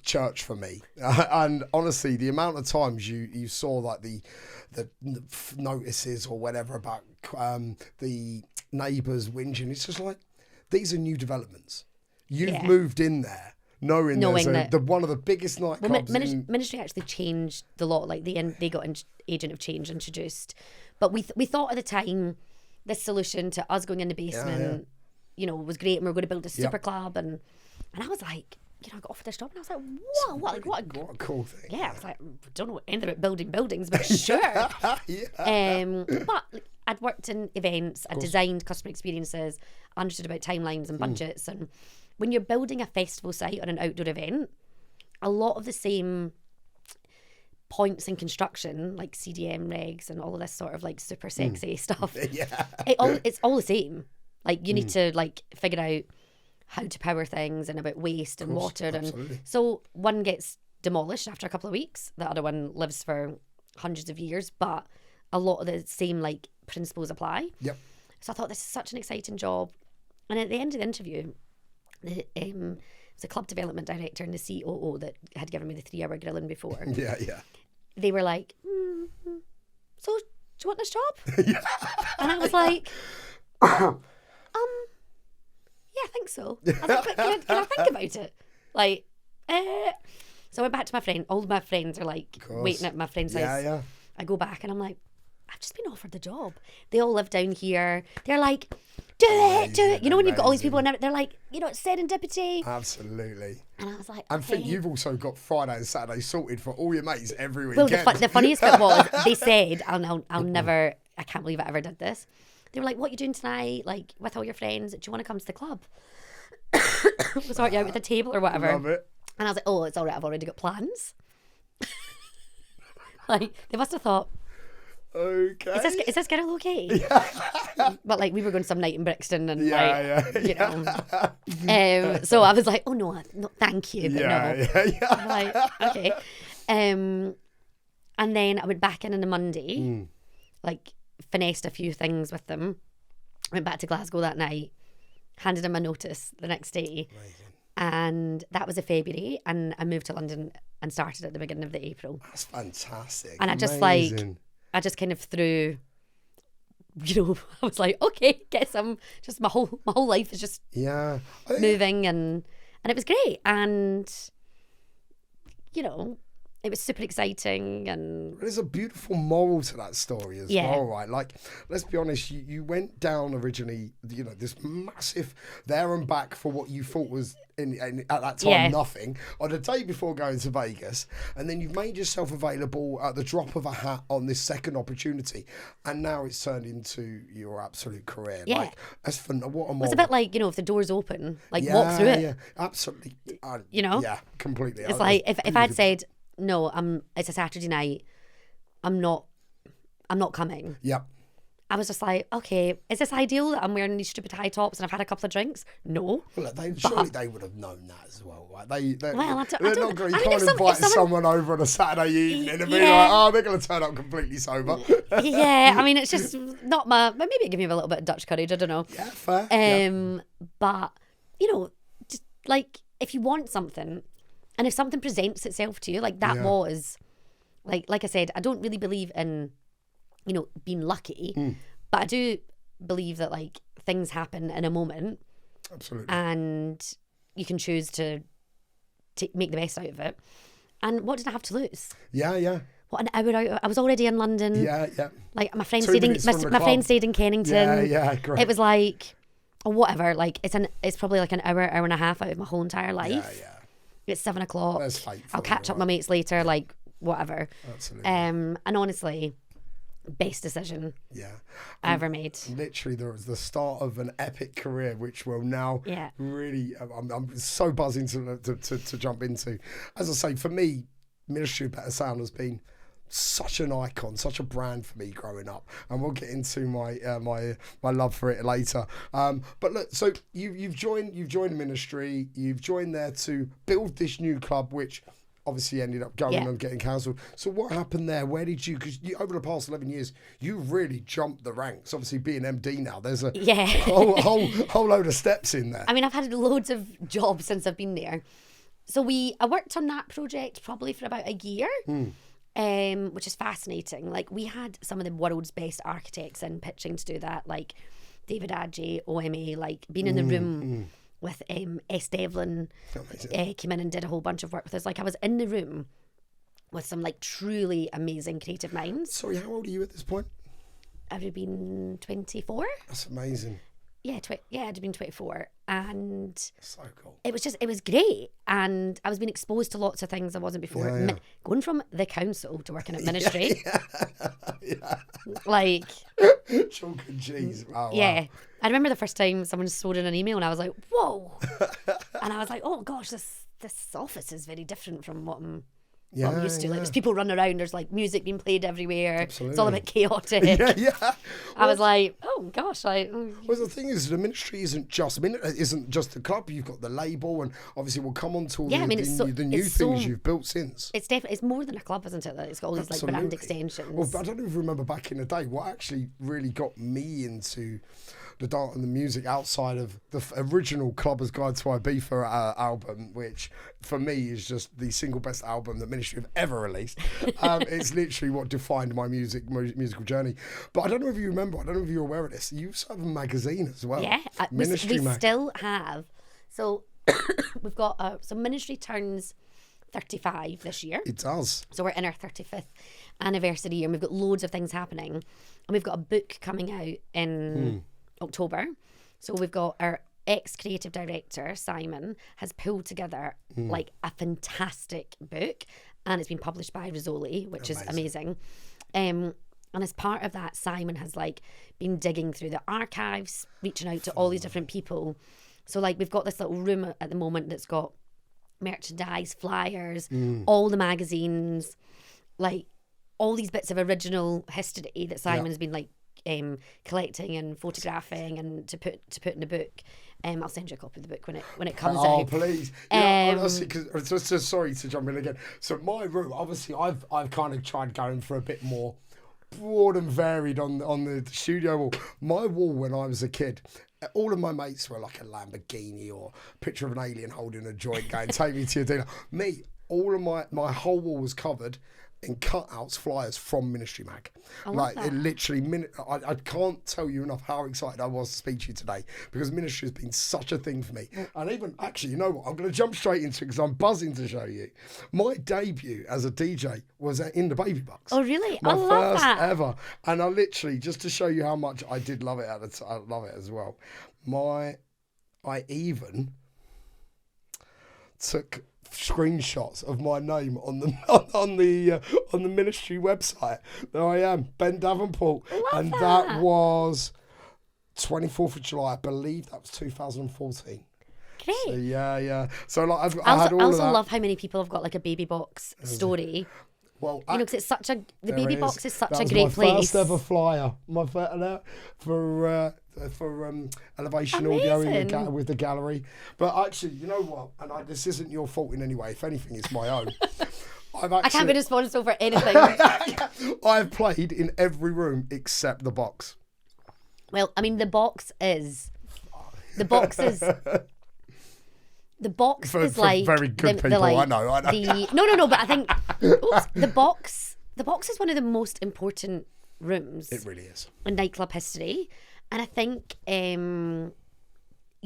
church for me, and honestly, the amount of times you saw like the notices or whatever about the neighbours whinging, it's just like, these are new developments. You've moved in there knowing there's one of the biggest nightclubs. Well, Ministry actually changed the law. Like they got an agent of change introduced, but we thought at the time this solution to us going in the basement, you know, was great, and we were going to build a super club, and I was like, you know, I got offered this job, and I was like, whoa, what a cool thing. Yeah, I was like, I don't know anything about building buildings, but sure. But like, I'd worked in events, I designed customer experiences, understood about timelines and budgets, and when you're building a festival site or an outdoor event, a lot of the same points in construction, like CDM regs and all of this sort of like super sexy stuff, it's all the same. Like you need to like figure out how to power things and about waste and water. Absolutely. And so one gets demolished after a couple of weeks, the other one lives for hundreds of years, but a lot of the same like principles apply. So I thought, this is such an exciting job. And at the end of the interview, it was a club development director and the COO that had given me the 3-hour grilling before. They were like, so do you want this job? And I was like, yeah, I think so. I was like, but can I think about it? Like, so I went back to my friend. All of my friends are like waiting at my friend's house. I go back and I'm like, I've just been offered the job. They all live down here. They're like, do it. You know, when you've got all these people and they're like, you know, it's serendipity. Absolutely. And I was like, I think you've also got Friday and Saturday sorted for all your mates every well, weekend. the funniest bit was they said, I'll never, I can't believe I ever did this. They were like, what are you doing tonight? Like, with all your friends, do you want to come to the club? We'll sort you out with a table or whatever. Love it. And I was like, oh, it's all right, I've already got plans. Like, they must have thought, okay, is this girl okay? But like, we were going some night in Brixton and you know. So I was like, oh no, thank you, but no. I'm like, okay. And then I went back in on the Monday, like finessed a few things with them. Went back to Glasgow that night, handed in my notice the next day. Amazing. And that was a February, and I moved to London and started at the beginning of the April. That's fantastic. And I just kind of threw I was like, okay, get some. Just my whole life is just moving, and it was great, and it was super exciting. And there's a beautiful moral to that story as well, right? Like, let's be honest, you went down originally, this massive there and back for what you thought was at that time nothing, on the day before going to Vegas, and then you've made yourself available at the drop of a hat on this second opportunity, and now it's turned into your absolute career. Like, that's fun. What a moral. It's a bit like, if the door's open, like walk through it. Yeah, absolutely. Yeah, completely. It's like if I'd said, no, it's a Saturday night, I'm not coming. Yep. I was just like, okay, is this ideal that I'm wearing these stupid high tops and I've had a couple of drinks? No. Well, surely they would have known that as well, right? They're not going I to mean, invite someone over on a Saturday evening and be like, they're going to turn up completely sober. Yeah, I mean, it's just not maybe it gave me a little bit of Dutch courage, I don't know. Yeah, fair. But, just like, if you want something, and if something presents itself to you, like that was, like I said, I don't really believe in, being lucky, but I do believe that like things happen in a moment. Absolutely. And you can choose to make the best out of it. And what did I have to lose? Yeah. What, an hour out? I was already in London. Yeah. Like my friend stayed in Kennington. Yeah, great. It was like, or whatever. Like it's probably like an hour and a half out of my whole entire life. Yeah. It's 7 o'clock. That's fake. I'll catch up with my mates later. Like whatever. Absolutely. And honestly, best decision I ever made. Literally, there was the start of an epic career, which will now really, I'm so buzzing to jump into. As I say, for me, Ministry of Better Sound has been such an icon, such a brand for me growing up, and we'll get into my love for it later. But look, so you've joined the ministry, you've joined there to build this new club, which obviously ended up going and getting cancelled. So what happened there? Where did you, because over the past 11 years, you really jumped the ranks. Obviously being MD now, there's a whole load of steps in there. I mean, I've had loads of jobs since I've been there. So I worked on that project probably for about a year, which is fascinating. Like, we had some of the world's best architects in pitching to do that, like David Adjei, OMA, like being in the room with S. Devlin, came in and did a whole bunch of work with us. Like, I was in the room with some like truly amazing creative minds. Sorry, how old are you at this point? I'd have been 24. That's amazing. Yeah, I'd have been 24, and so cool. It was great, and I was being exposed to lots of things I wasn't before. Going from the council to working at ministry, like chalk and cheese. Oh, yeah. Wow. I remember the first time someone sold in an email, and I was like, "Whoa!" And I was like, "Oh gosh, this office is very different from what I'm." I'm used to. Like, there's people running around, there's like music being played everywhere. Absolutely. It's all a bit chaotic. I was like, oh gosh, well, the thing is, the ministry isn't just the club. You've got the label, and obviously we'll come on to all the new things you've built since. It's more than a club, isn't it? It's got all these like brand extensions. Well, I don't even remember back in the day what actually really got me into the dance and the music outside of the original Clubber's Guide to Ibiza album, which for me is just the single best album that Ministry have ever released. It's literally what defined my musical journey. But I don't know if you remember, I don't know if you're aware of this, you have a magazine as well. Yeah, Ministry we still have. So we've got, so Ministry turns 35 this year. It does. So we're in our 35th anniversary, and we've got loads of things happening. And we've got a book coming out in October. So we've got our ex-creative director, Simon, has pulled together like a fantastic book, and it's been published by Rizzoli, which is amazing. And as part of that, Simon has like been digging through the archives, reaching out to all these different people. So like we've got this little room at the moment that's got merchandise, flyers, all the magazines, like all these bits of original history that Simon's been like collecting and photographing and to put in the book. I'll send you a copy of the book when it comes out. Oh, please. Honestly, because sorry to jump in again. So my room, obviously, I've kind of tried going for a bit more broad and varied on the studio wall. My wall when I was a kid, all of my mates were like a Lamborghini or a picture of an alien holding a joint going, take me to your dinner. Me, all of my whole wall was covered in cutouts, flyers from Ministry Mag. I love Like that. it literally, I can't tell you enough how excited I was to speak to you today, because Ministry has been such a thing for me. And even, actually, you know what? I'm going to jump straight into it because I'm buzzing to show you. My debut as a DJ was in the Baby Box. Oh, really? My I love first that. ever. And I literally, just to show you how much I did love it at the time, I love it as well. I even took screenshots of my name on the on the Ministry website. There I am, Ben Davenport, and that was 24th of July, I believe. That was 2014. Great. So, yeah. So like I had all also of that. love how many people have got like a Baby Box story. Well, You know, because it's such a the there Baby it Box is such That a was great my place. first ever flyer. My first for Elevation Audio Amazing. with the gallery. But actually, you know what? And this isn't your fault in any way. If anything, it's my own. I can't be responsible for anything. I've played in every room except the box. Well, I mean, the box is the box is For like very good people. like, I know. No, but I think the box is one of the most important rooms It really is. in nightclub history, and I think you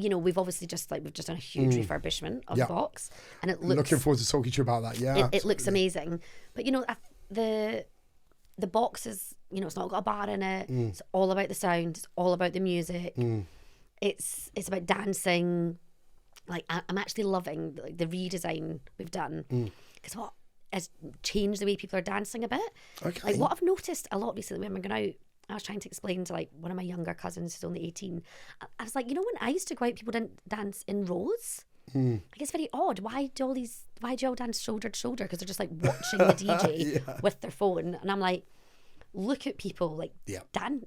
know, we've obviously we've just done a huge refurbishment of the box, and it looks Looking forward to talking to you about that. Yeah, it looks amazing. But you know, the box is, you know, it's not got a bar in it. It's all about the sound. It's all about the music. It's about dancing. Like I'm actually loving the redesign we've done, because what has changed the way people are dancing a bit. Okay. Like what I've noticed a lot recently when we're going out, I was trying to explain to like one of my younger cousins who's only 18. I was like, you know, when I used to go out, people didn't dance in rows. Like it's very odd. Why do you all dance shoulder to shoulder? Because they're just like watching the DJ with their phone. And I'm like, look at people like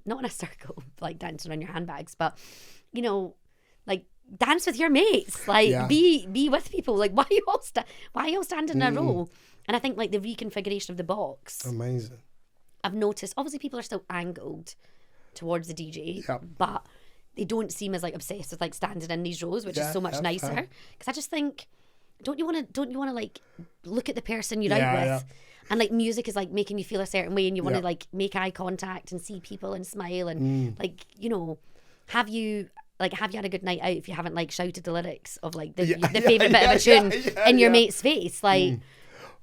not in a circle, like dancing on your handbags, but you know, like dance with your mates. Like be with people. Like why are you all standing in a row? And I think like the reconfiguration of the box. Amazing. I've noticed, obviously people are still angled towards the DJ, but they don't seem as like obsessed with like standing in these rows, which is so much nicer. Because I just think, don't you want to like look at the person you're out with, and like music is like making you feel a certain way, and you want to like make eye contact and see people and smile and like, you know, have you had a good night out if you haven't like shouted the lyrics of like the favourite bit of a tune in your mate's face, like.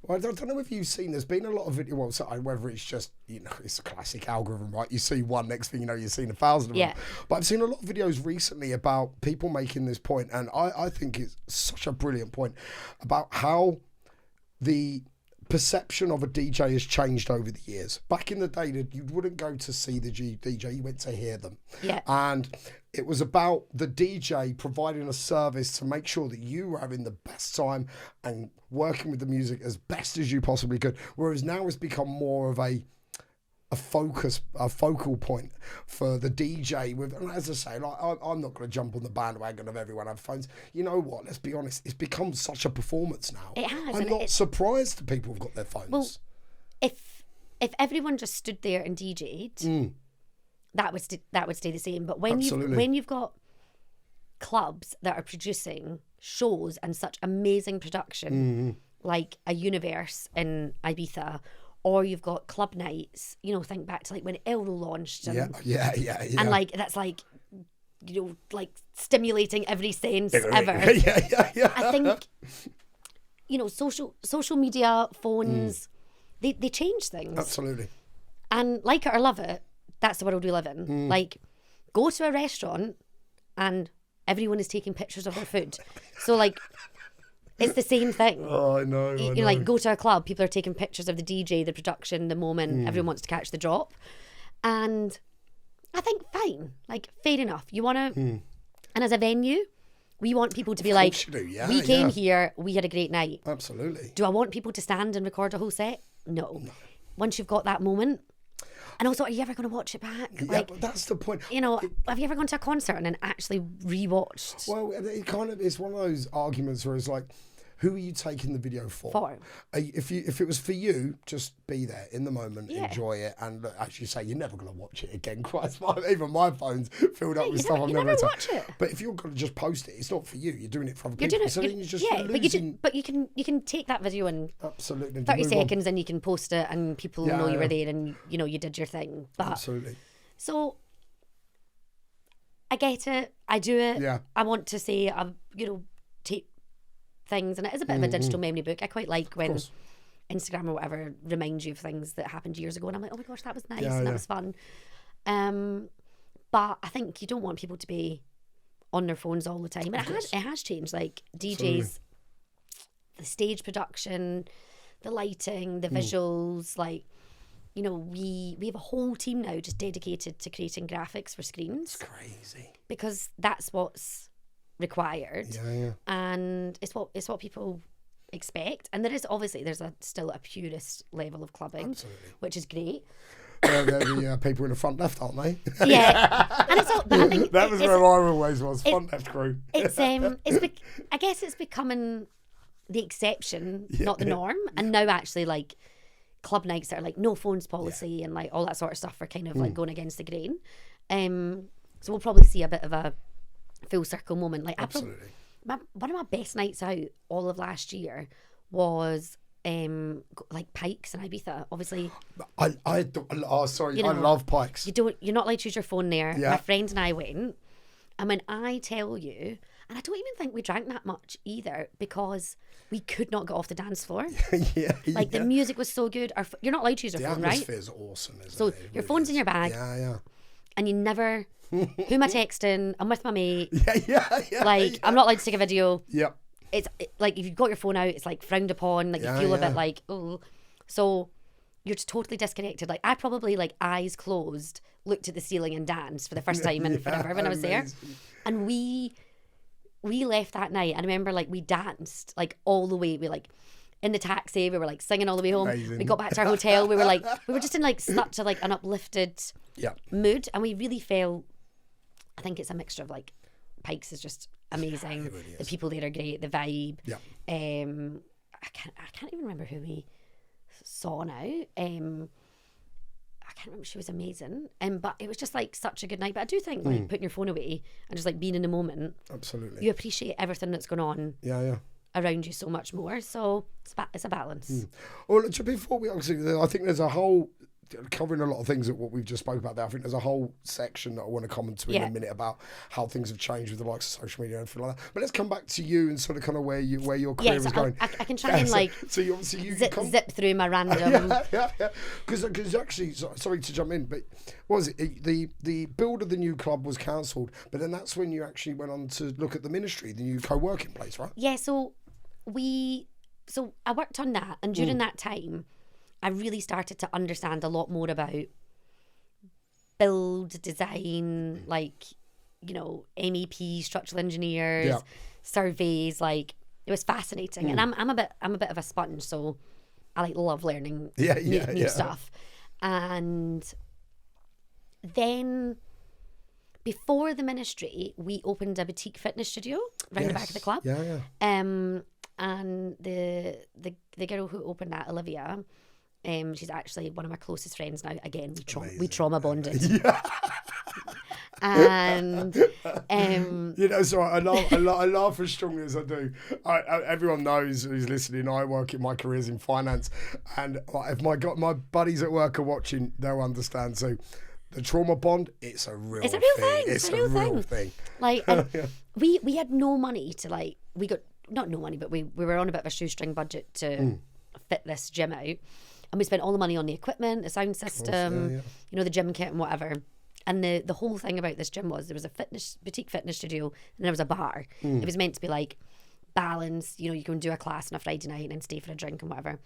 Well, I don't know if you've seen, there's been a lot of video, well, so whether it's just, you know, it's a classic algorithm, right? You see one, next thing you know, you've seen 1,000 of them. But I've seen a lot of videos recently about people making this point, and I think it's such a brilliant point about how the perception of a DJ has changed over the years. Back in the day, you wouldn't go to see the DJ, you went to hear them. And it was about the DJ providing a service to make sure that you were having the best time and working with the music as best as you possibly could. Whereas now it's become more of a focal point for the DJ. And as I say, like I'm not going to jump on the bandwagon of everyone having phones. You know what? Let's be honest. It's become such a performance now. It has. I'm not surprised that people have got their phones. Well, if everyone just stood there and DJ'd, that would stay the same. But when you've got clubs that are producing shows and such amazing production, like a Universe in Ibiza, or you've got club nights, you know, think back to like when Elro launched, and, and like that's like, you know, like stimulating every sense ever. I think, you know, social media, phones, they change things. Absolutely. And like it or love it, that's the world we live in. Like, go to a restaurant and everyone is taking pictures of their food. So like, it's the same thing. Oh, I know. You know, like go to a club, people are taking pictures of the DJ, the production, the moment. Everyone wants to catch the drop, and I think fine, like fair enough. You want to, and as a venue, we want people to be like, we came here, we had a great night. Absolutely. Do I want people to stand and record a whole set? No. Once you've got that moment. And also, are you ever going to watch it back? Yeah, but that's the point. You know, have you ever gone to a concert and then actually rewatched? Well, it kind of is one of those arguments where it's like, Who are you taking the video for? If it was for you, just be there in the moment, enjoy it, and look, as you say, you're never going to watch it again. Quite smart. Even my phone's filled up with stuff I'm never going to watch it. But if you're going to just post it, it's not for you. You're doing it for other You're people. doing it. So then you're just losing. But you can take that video in absolutely 30 seconds, and you can post it, and people know you were there, and you know you did your thing. But absolutely. So I get it. I do it. Yeah. I want to say take things, and it is a bit of a digital memory book. I quite like when Instagram or whatever reminds you of things that happened years ago, and I'm like, oh my gosh, that was nice and that was fun. But I think you don't want people to be on their phones all the time. And it has changed. Like DJs, the stage production, the lighting, the visuals, like, you know, we have a whole team now just dedicated to creating graphics for screens. It's crazy. Because that's what's required. And it's what people expect. And there's still a purist level of clubbing, which is great. They're the people in the front left, aren't they? Yeah. And it's all, but I think that was where I always was, front left crew. I guess it's becoming the exception, not the norm. And now actually, like, club nights that are like no phones policy and like all that sort of stuff are kind of like going against the grain. So we'll probably see a bit of a full circle moment. Like absolutely. One of my best nights out all of last year was like Pikes in Ibiza. Obviously, I love Pikes. You're not allowed to use your phone there. Yeah. My friend and I went, and when I tell you, and I don't even think we drank that much either, because we could not get off the dance floor. The music was so good. You're not allowed to use your phone, right? The atmosphere's awesome, isn't so it? It your really phone's is. in your bag. Yeah. And you never, who am I texting? I'm with my mate. Yeah. I'm not allowed to take a video. Yep. It's like if you've got your phone out, it's like frowned upon. Like you feel a bit like, oh. So you're just totally disconnected. Like I probably, like, eyes closed, looked at the ceiling and danced for the first time in forever when I was there. And we left that night. I remember, like, we danced like all the way. We like in the taxi, we were like singing all the way home. Amazing. We got back to our hotel. We were just in like such a like an uplifted mood, and we really felt. I think it's a mixture of like Pikes is just amazing. It really is. The people there are great. The vibe. Yeah. I can't even remember who we saw now. I can't remember. She was amazing. But it was just like such a good night. But I do think like putting your phone away and just like being in the moment. Absolutely. You appreciate everything that's going on. Yeah. Around you so much more. So it's a balance. Well, before we actually, I think there's a whole, covering a lot of things that what we've just spoke about there, I think there's a whole section that I want to comment to in a minute about how things have changed with the likes of social media and everything like that. But let's come back to you and sort of kind of where your career is going. I can try and like you obviously zip through my random. Yeah. Because actually, sorry to jump in, but what was it? The build of the new club was cancelled, but then that's when you actually went on to look at the ministry, the new co-working place, right? Yeah. So I worked on that, and during that time, I really started to understand a lot more about build, design, like, you know, MEP, structural engineers, surveys. Like, it was fascinating, and I'm a bit of a sponge, so I like love learning new stuff. And then before the ministry, we opened a boutique fitness studio around the back of the club. And the girl who opened that, Olivia, she's actually one of my closest friends now. Again, we trauma bonded. And you know, so I laugh as strongly as I do. Everyone knows who's listening. My career's in finance, and if my buddies at work are watching, they'll understand. So the trauma bond, it's a real thing. It's a real thing. Like, we had no money to, like, we got not no money, but we were on a bit of a shoestring budget to fit this gym out. And we spent all the money on the equipment, the sound system, you know, the gym kit and whatever. And the whole thing about this gym was there was a boutique fitness studio, and there was a bar. It was meant to be like balanced, you know, you can do a class on a Friday night and then stay for a drink and whatever.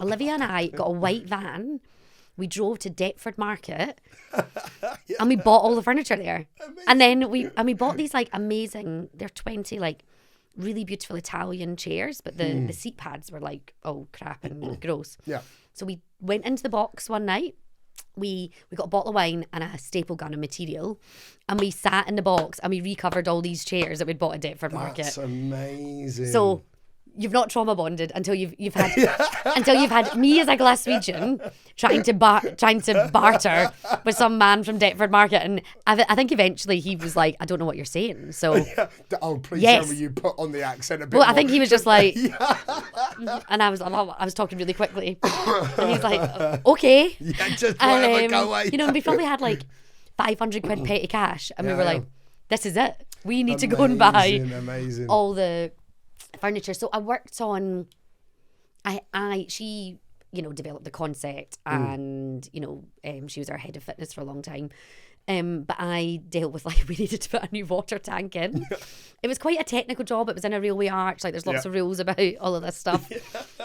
Olivia and I got a white van. We drove to Deptford Market and we bought all the furniture there. Amazing. And then we bought these like amazing, they're 20 like really beautiful Italian chairs, but the seat pads were like, oh crap and gross. Yeah. So we went into the box one night. We got a bottle of wine and a staple gun of material, and we sat in the box and we recovered all these chairs that we'd bought at Deptford Market. That's amazing. So you've not trauma bonded until you've had me as a Glaswegian trying to barter with some man from Deptford Market, and I think eventually he was like, I don't know what you're saying. So Please yes. tell me you put on the accent a bit. Well, more. I think he was just like, and I was talking really quickly, and he's like, okay, Yeah, just whatever, go away. you know, and we probably had like 500 quid petty cash, and we were like, this is it. We need to go and buy all the furniture. So I worked on, she, you know, developed the concept, and, you know, she was our head of fitness for a long time. But I dealt with, like, we needed to put a new water tank in. It was quite a technical job. It was in a railway arch. Like, there's lots of rules about all of this stuff.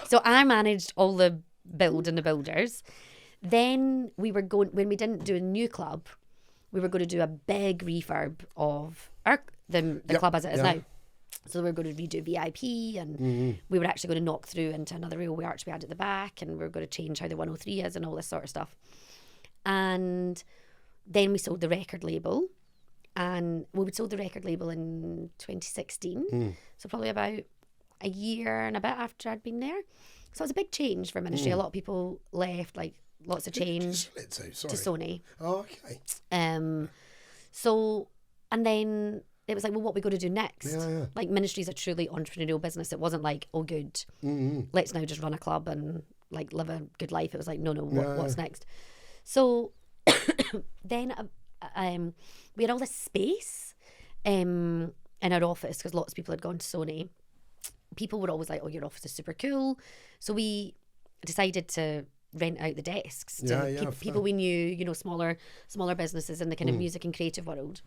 So I managed all the build and the builders. Then we were going, when we didn't do a new club, we were going to do a big refurb of the club as it is now. So we were going to redo VIP, and we were actually going to knock through into another railway arch we had at the back, and we were going to change how the 103 is and all this sort of stuff. And then we sold the record label, and we sold the record label in 2016. So probably about a year and a bit after I'd been there. So it was a big change for Ministry. A lot of people left, like lots of change to Sony. Oh, okay. So, and then it was like, well, what are we going to do next? Yeah. Like, Ministry is a truly entrepreneurial business. It wasn't like, oh, good, let's now just run a club and like live a good life. It was like, no, what's next? So then we had all this space in our office because lots of people had gone to Sony. People were always like, oh, your office is super cool. So we decided to rent out the desks to people we knew, you know, smaller businesses in the kind of music and creative world.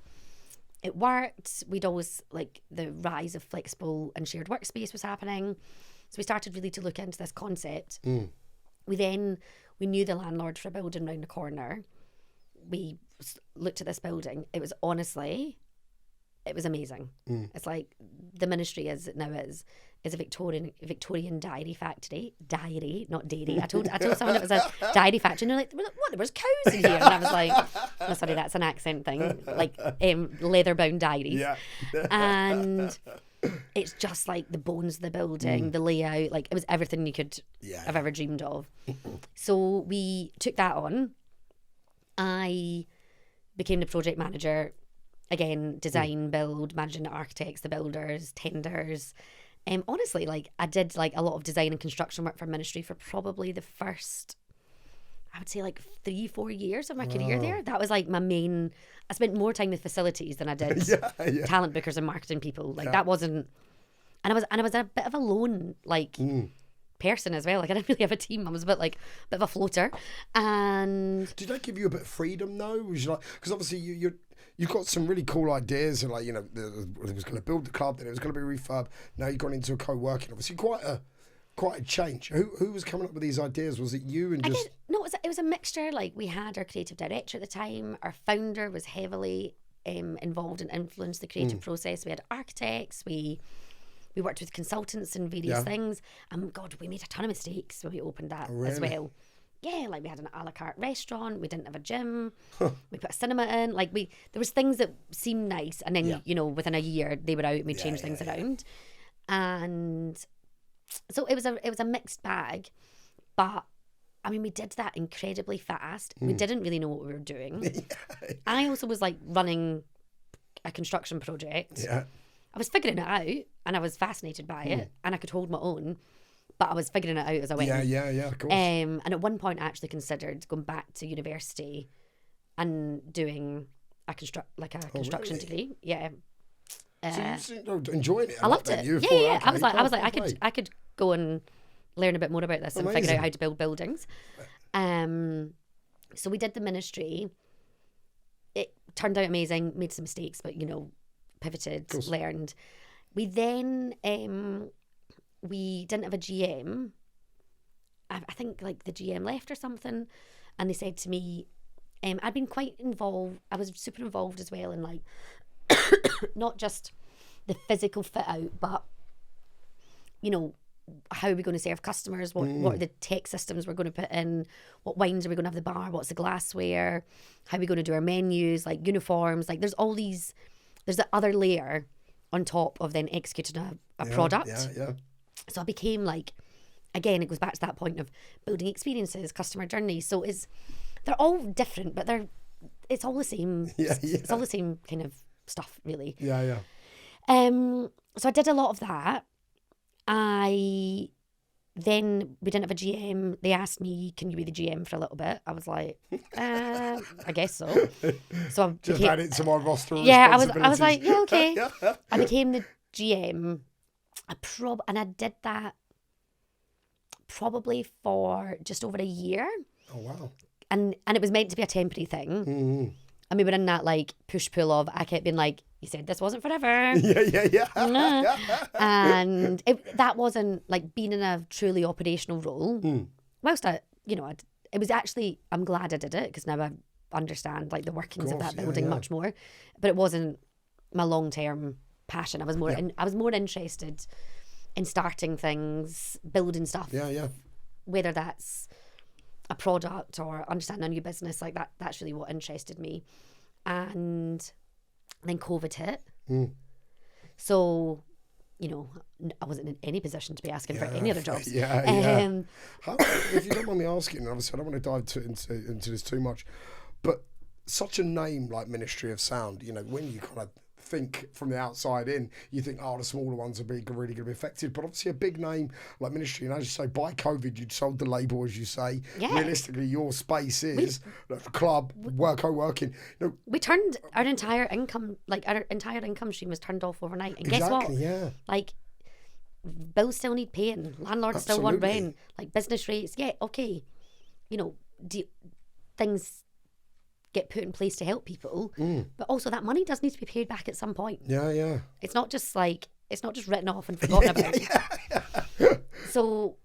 It worked. We'd always, like, the rise of flexible and shared workspace was happening. So we started really to look into this concept. We knew the landlord for a building round the corner. We looked at this building. It was honestly, it was amazing. It's like the Ministry as it now is a Victorian diary factory. Diary, not dairy. I told someone it was a diary factory, and they're like, what, there was cows in here? And I was like, oh, sorry, that's an accent thing. Like leather-bound diaries. Yeah. And it's just like the bones of the building, the layout, like it was everything you could have ever dreamed of. So we took that on. I became the project manager. Again, design, build, managing the architects, the builders, tenders. Honestly, like I did like a lot of design and construction work for Ministry for probably the first, I would say like 3-4 years of my career there. That was like my main. I spent more time with facilities than I did talent bookers and marketing people. Like that wasn't, and I was a bit of a lone like person as well. Like I didn't really have a team. I was a bit of a floater. And did that give you a bit of freedom though? Was you like, because obviously you've got some really cool ideas, and like, you know, it was going to build the club, then it was going to be refurb. Now you've gone into a co-working. Obviously, quite a change. Who was coming up with these ideas? Was it you? And just no, it was a mixture. Like we had our creative director at the time. Our founder was heavily involved and influenced the creative process. We had architects. We worked with consultants and various things. And God, we made a ton of mistakes when we opened that as well. Yeah, like we had an a la carte restaurant. We didn't have a gym. We put a cinema in. Like there was things that seemed nice, and then you know, within a year they were out and we changed things around. And so it was a mixed bag, but I mean, we did that incredibly fast. We didn't really know what we were doing. I also was like running a construction project. I was figuring it out, and I was fascinated by it, and I could hold my own. But I was figuring it out as I went. Yeah, of course. And at one point, I actually considered going back to university and doing a construction degree. Yeah. So you enjoying it? I loved it. Yeah. Okay, I was like, I could go and learn a bit more about this and figure out how to build buildings. So we did the Ministry. It turned out amazing. Made some mistakes, but you know, pivoted, learned. We then. We didn't have a GM. I think like the GM left or something, and they said to me, I'd been quite involved. I was super involved as well in like not just the physical fit out, but you know, how are we going to serve customers? What are the tech systems we're going to put in? What wines are we going to have at the bar? What's the glassware? How are we going to do our menus? Like uniforms? Like there's all these. There's the other layer on top of then executing a product. So I became like, again, it goes back to that point of building experiences, customer journeys. So they're all different, but it's all the same. It's all the same kind of stuff, really. Yeah. So I did a lot of that. Then we didn't have a GM. They asked me, "Can you be the GM for a little bit?" I was like, "I guess so." So I just add it to my roster. Yeah, I was like, "Yeah, okay." I became the GM. And I did that probably for just over a year. Oh wow! And it was meant to be a temporary thing. Mm-hmm. And we were in that like push-pull of, I kept being like, you said this wasn't forever. Yeah. And that wasn't like being in a truly operational role. Whilst it was actually, I'm glad I did it because now I understand like the workings of that building much more. But it wasn't my long-term passion. I was more interested in starting things, building stuff. Yeah. Whether that's a product or understanding a new business, like that's really what interested me. And then COVID hit. So, I wasn't in any position to be asking for any other jobs. Yeah. If you don't mind me asking, obviously I don't want to dive into this too much, but such a name like Ministry of Sound, when you kind of think from the outside in, you think, the smaller ones are really going to be affected. But obviously a big name like Ministry, and as you say, by COVID, you'd sold the label, as you say. Yeah. Realistically, your space is the club, co-working. We turned our entire income stream was turned off overnight. And guess what? Yeah. Like, bills still need paying. Landlords still want rent. Like, business rates. Yeah, okay. Things get put in place to help people, but also that money does need to be paid back at some point. Yeah. It's not just written off and forgotten about. Yeah. So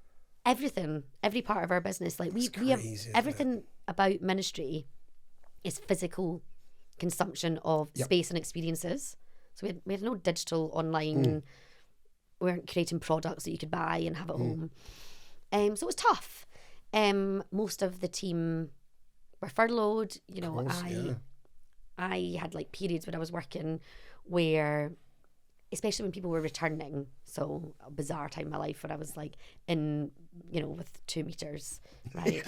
every part of our business, like we have everything about Ministry is physical consumption of space and experiences. So we had no digital online. We weren't creating products that you could buy and have at home. So it was tough. Most of the team were furloughed. I had like periods when I was working where, especially when people were returning, so a bizarre time in my life where I was like in, with 2 meters, right?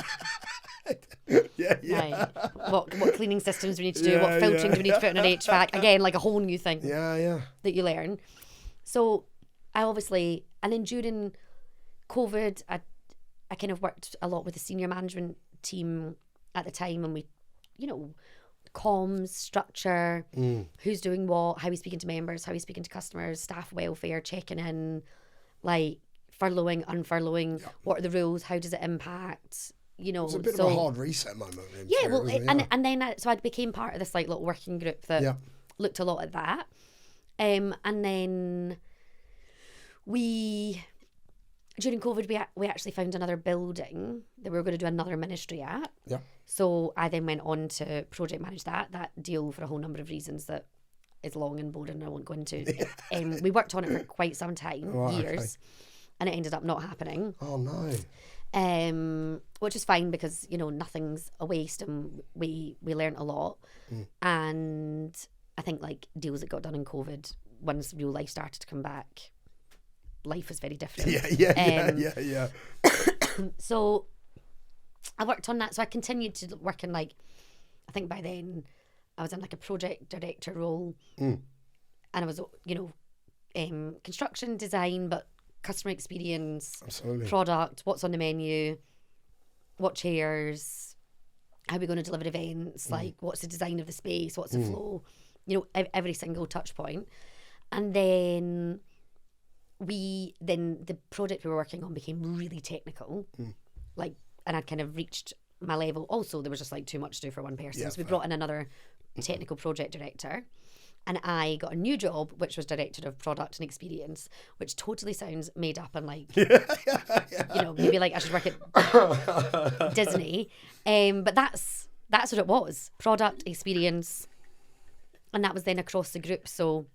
Yeah. Right. What cleaning systems we need to do, what filtering do we need to put in an HVAC? Again, like a whole new thing. Yeah. That you learn. So I obviously, and then during COVID, I kind of worked a lot with the senior management team at the time, and we, comms, structure, who's doing what, how we speaking to members, how we speaking to customers, staff welfare, checking in, like furloughing, unfurloughing, what are the rules, how does it impact, It's a bit of a hard reset moment. And then I became part of this like little working group that looked a lot at that. And then during COVID, we actually found another building that we were going to do another ministry at. Yeah. So I then went on to project manage that deal for a whole number of reasons that is long and boring and I won't go into. We worked on it for quite some time, years, and it ended up not happening. Oh no. Which is fine because, nothing's a waste and we learned a lot. And I think like deals that got done in COVID, once real life started to come back, life was very different. Yeah. So I worked on that. So I continued to work in like, I think by then I was in like a project director role, and I was, construction design, but customer experience, absolutely, product, what's on the menu, what chairs, how are we going to deliver events, like what's the design of the space, what's the flow, every single touch point. And then the project we were working on became really technical, and I'd kind of reached my level. Also, there was just like too much to do for one person. So we brought in another technical project director, and I got a new job, which was director of product and experience, which totally sounds made up and like, maybe like I should work at Disney. But that's what it was, product experience. And that was then across the group. So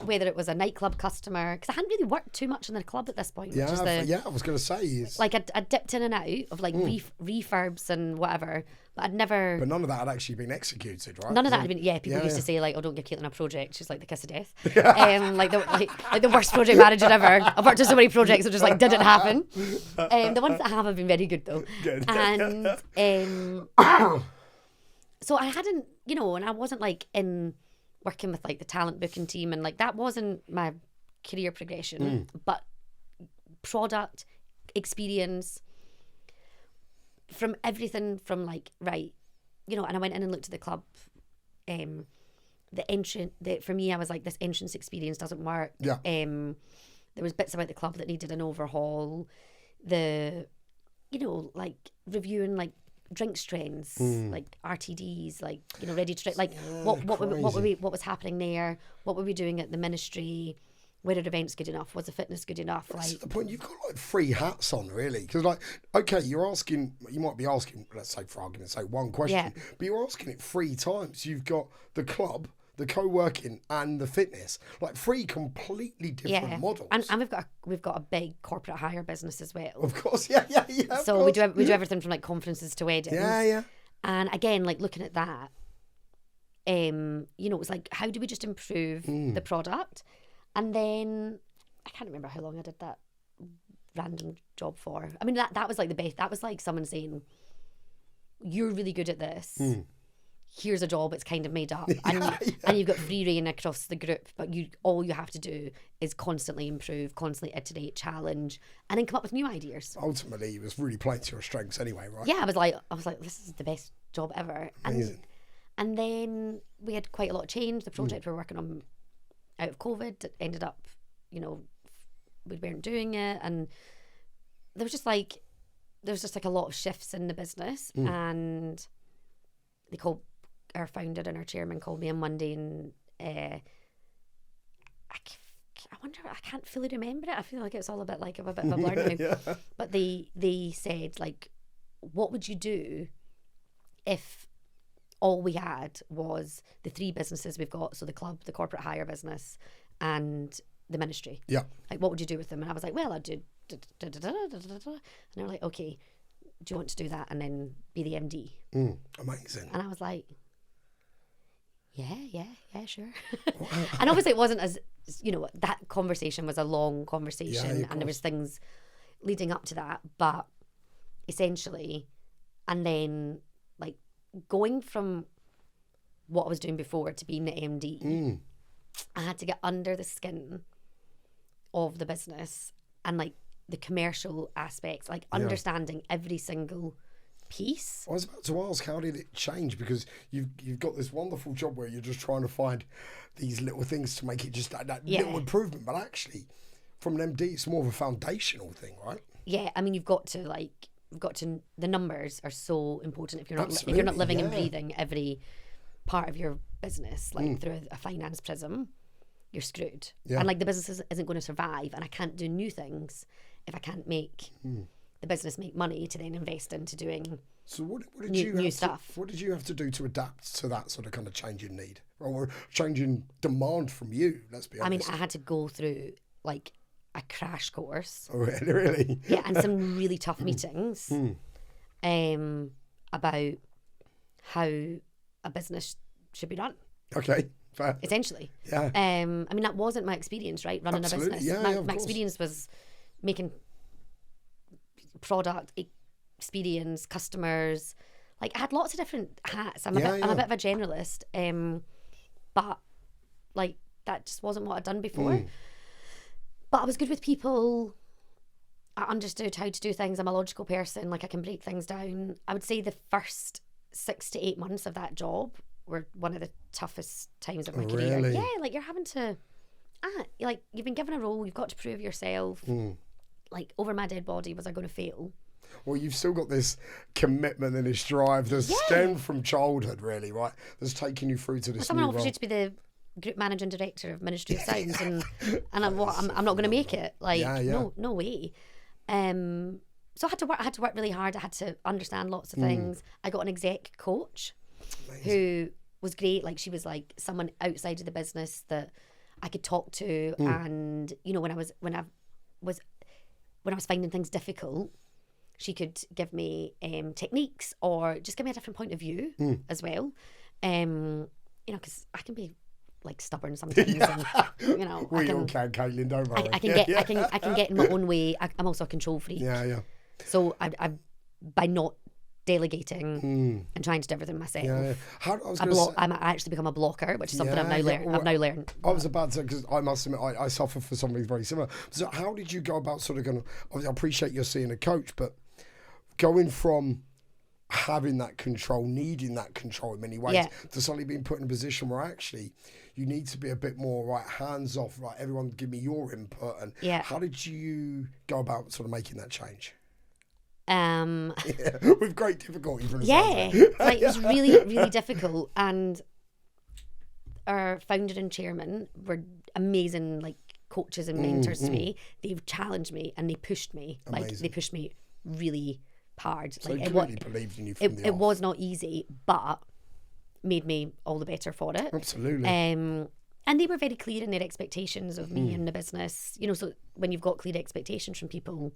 whether it was a nightclub customer, because I hadn't really worked too much in the club at this point. Yeah, which is I was going to say. Like I dipped in and out of like refurbs and whatever, but I'd never... But none of that had actually been executed, right? None of that had been... Yeah, people used to say like, oh, don't give Caitlin a project. She's like the kiss of death. Like the worst project manager ever. I've worked on so many projects that just like didn't happen. The ones that have been very good though. Good. And so I hadn't, and I wasn't like in working with like the talent booking team, and like that wasn't my career progression, but product experience from everything from like, right, and I went in and looked at the club, the entrance, for me, I was like, this entrance experience doesn't work. Yeah. There was bits about the club that needed an overhaul. Like reviewing like drinks trends, like RTDs, like ready to drink, like what was happening there, what were we doing at the ministry, were events good enough, was the fitness good enough? That's at the point you've got like 3 hats on really, because like, okay, you might be asking, let's say for argument's sake, one question, but you're asking it 3 times. You've got the club, the co-working, and the fitness, like 3 completely different models. And we've got a big corporate hire business as well. Of course, yeah. So we do everything from like conferences to weddings. Yeah. And again, like looking at that, it was like, how do we just improve the product? And then I can't remember how long I did that random job for. I mean, that was like the best. That was like someone saying, "You're really good at this. Here's a job, it's kind of made up," and you've got free reign across the group, but all you have to do is constantly improve, constantly iterate, challenge, and then come up with new ideas. Ultimately, it was really playing to your strengths anyway, right? Yeah, I was like, this is the best job ever. Amazing. And then we had quite a lot of change. The project we were working on out of COVID, it ended up, we weren't doing it, and there was just like a lot of shifts in the business, and they called our founder and our chairman called me on Monday, and I wonder, I can't fully remember it. I feel like it's all a bit of a blur now. But they said, like, what would you do if all we had was the 3 businesses we've got, so the club, the corporate hire business, and the ministry? Yeah. Like, what would you do with them? And I was like, well, I'd do and they were like, okay, do you want to do that and then be the MD? Amazing. And I was like, yeah, sure. And obviously it wasn't as, that conversation was a long conversation, and there was things leading up to that, but essentially, and then like going from what I was doing before to being the MD, I had to get under the skin of the business and like the commercial aspects, like understanding every single piece. I was about to ask, how did it change? Because you've got this wonderful job where you're just trying to find these little things to make it just that little improvement, but actually from an MD it's more of a foundational thing, right? Yeah, I mean, you've got to the numbers are so important if you're not living and breathing every part of your business like through a finance prism, you're screwed. And like the business isn't going to survive, and I can't do new things if I can't make the business make money to then invest into doing what did new stuff. What did you have to do to adapt to that sort of kind of change in need or change in demand from you? Let's be honest. I mean, I had to go through like a crash course. Oh, really? Yeah, and some really tough meetings about how a business should be run. Okay, fair. Essentially. Yeah. I mean, that wasn't my experience, right? Running Absolutely. a business. Yeah, my experience was making product, experience, customers. Like, I had lots of different hats. I'm a bit of a generalist. But like that just wasn't what I'd done before. But I was good with people. I understood how to do things. I'm a logical person. Like, I can break things down. I would say the first 6 to 8 months of that job were one of the toughest times of my career. Really? Yeah, like you're having to, like you've been given a role, you've got to prove yourself. Like, over my dead body, was I going to fail? Well, you've still got this commitment and this drive that's stemmed from childhood, really, right? That's taken you through to this someone new offers role. you to be the group managing director of Ministry of Sounds, and I'm not going to make it. Like, no way. So I had to work really hard. I had to understand lots of things. I got an exec coach who was great. Like, she was like someone outside of the business that I could talk to, and you know, when I was finding things difficult, she could give me techniques or just give me a different point of view as well. You know, because I can be like stubborn sometimes, and you know, we all can, Caitlin, don't worry. I can get in my own way. I'm also a control freak. Yeah. So I by not delegating and trying to do everything myself, I'm actually become a blocker, which is something I've now learned. I was about to, because I must admit, I suffer for something very similar. So how did you go about sort of going? Obviously, I appreciate you're seeing a coach, but going from having that control, needing that control in many ways, to suddenly being put in a position where actually you need to be a bit more hands off, everyone give me your input, and how did you go about sort of making that change? With great difficulty from the like it was really, really difficult, and our founder and chairman were amazing, like coaches and mentors to me. They've challenged me and they pushed me. Amazing. Like they pushed me really hard. So like they really believed in you from the off. It was not easy, but made me all the better for it. Absolutely. And they were very clear in their expectations of me and the business. You know, so when you've got clear expectations from people,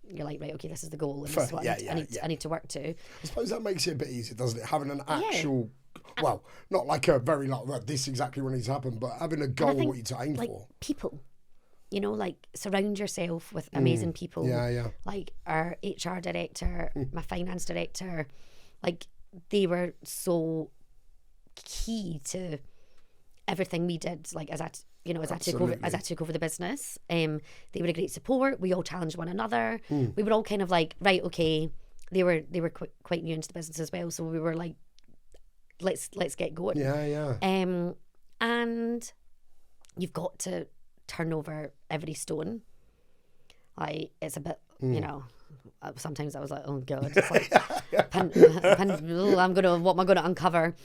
you're like, right, okay, this is the goal, and this is what I need to work to. I suppose that makes it a bit easier, doesn't it? Having an actual, well, not like a very this exactly what needs to happen, but having a goal, what you to aim for. People, you know, like surround yourself with amazing people. Yeah. Like our HR director, my finance director, like they were so key to everything we did. Like as I took over the business, they were a great support. We all challenged one another. We were all kind of like, right, okay. They were quite new into the business as well, so we were like, let's get going. Yeah. And you've got to turn over every stone. Like it's a bit, you know. Sometimes I was like, oh god, it's like, what am I gonna uncover?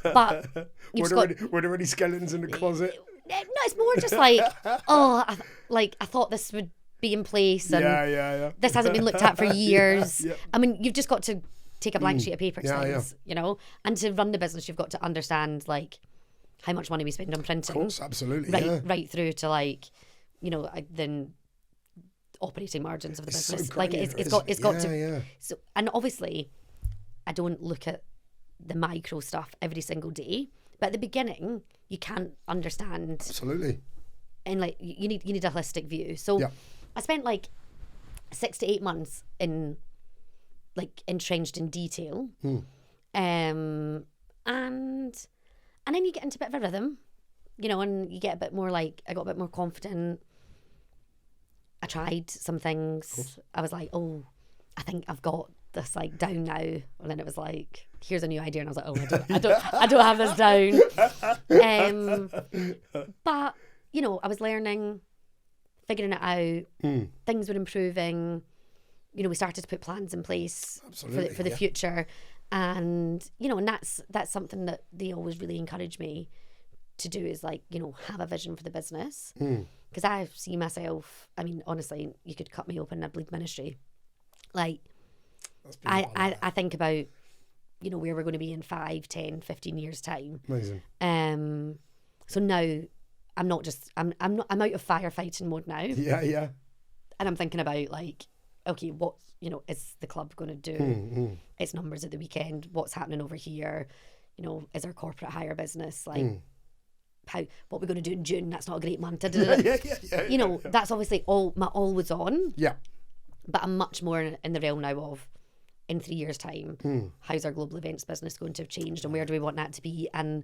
But were there any skeletons in the closet? No, it's more just like, I thought this would be in place, and this hasn't been looked at for years. I mean, you've just got to take a blank sheet of paper, you know, and to run the business, you've got to understand like how much money we spend on printing. Of course, absolutely, right through to like, you know, then operating margins of the business. So like it's got to. So, and obviously, I don't look at the micro stuff every single day, but at the beginning, you can't understand. Absolutely. And like you need a holistic view. So I spent like 6 to 8 months in like entrenched in detail, and then you get into a bit of a rhythm, you know, and you get a bit more like, I got a bit more confident. I tried some things. I was like, oh, I think I've got this like down now. And then it was like, here's a new idea. And I was like, oh, I don't have this down. But, you know, I was learning, figuring it out. Things were improving. You know, we started to put plans in place for the future. And, you know, and that's something that they always really encourage me to do, is like, you know, have a vision for the business. Because I see myself, I mean, honestly, you could cut me open and I'd bleed ministry. Like, I think about, you know, where we're going to be in 5, 10, 15 years time. Amazing. So now I'm out of firefighting mode now. Yeah. And I'm thinking about like, okay, what, you know, is the club going to do? Its numbers at the weekend, what's happening over here? You know, is our corporate hire business like, what we're going to do in June? That's not a great month. You know, that's obviously always on. Yeah. But I'm much more in the realm now of, in 3 years' time, how's our global events business going to have changed, and where do we want that to be? And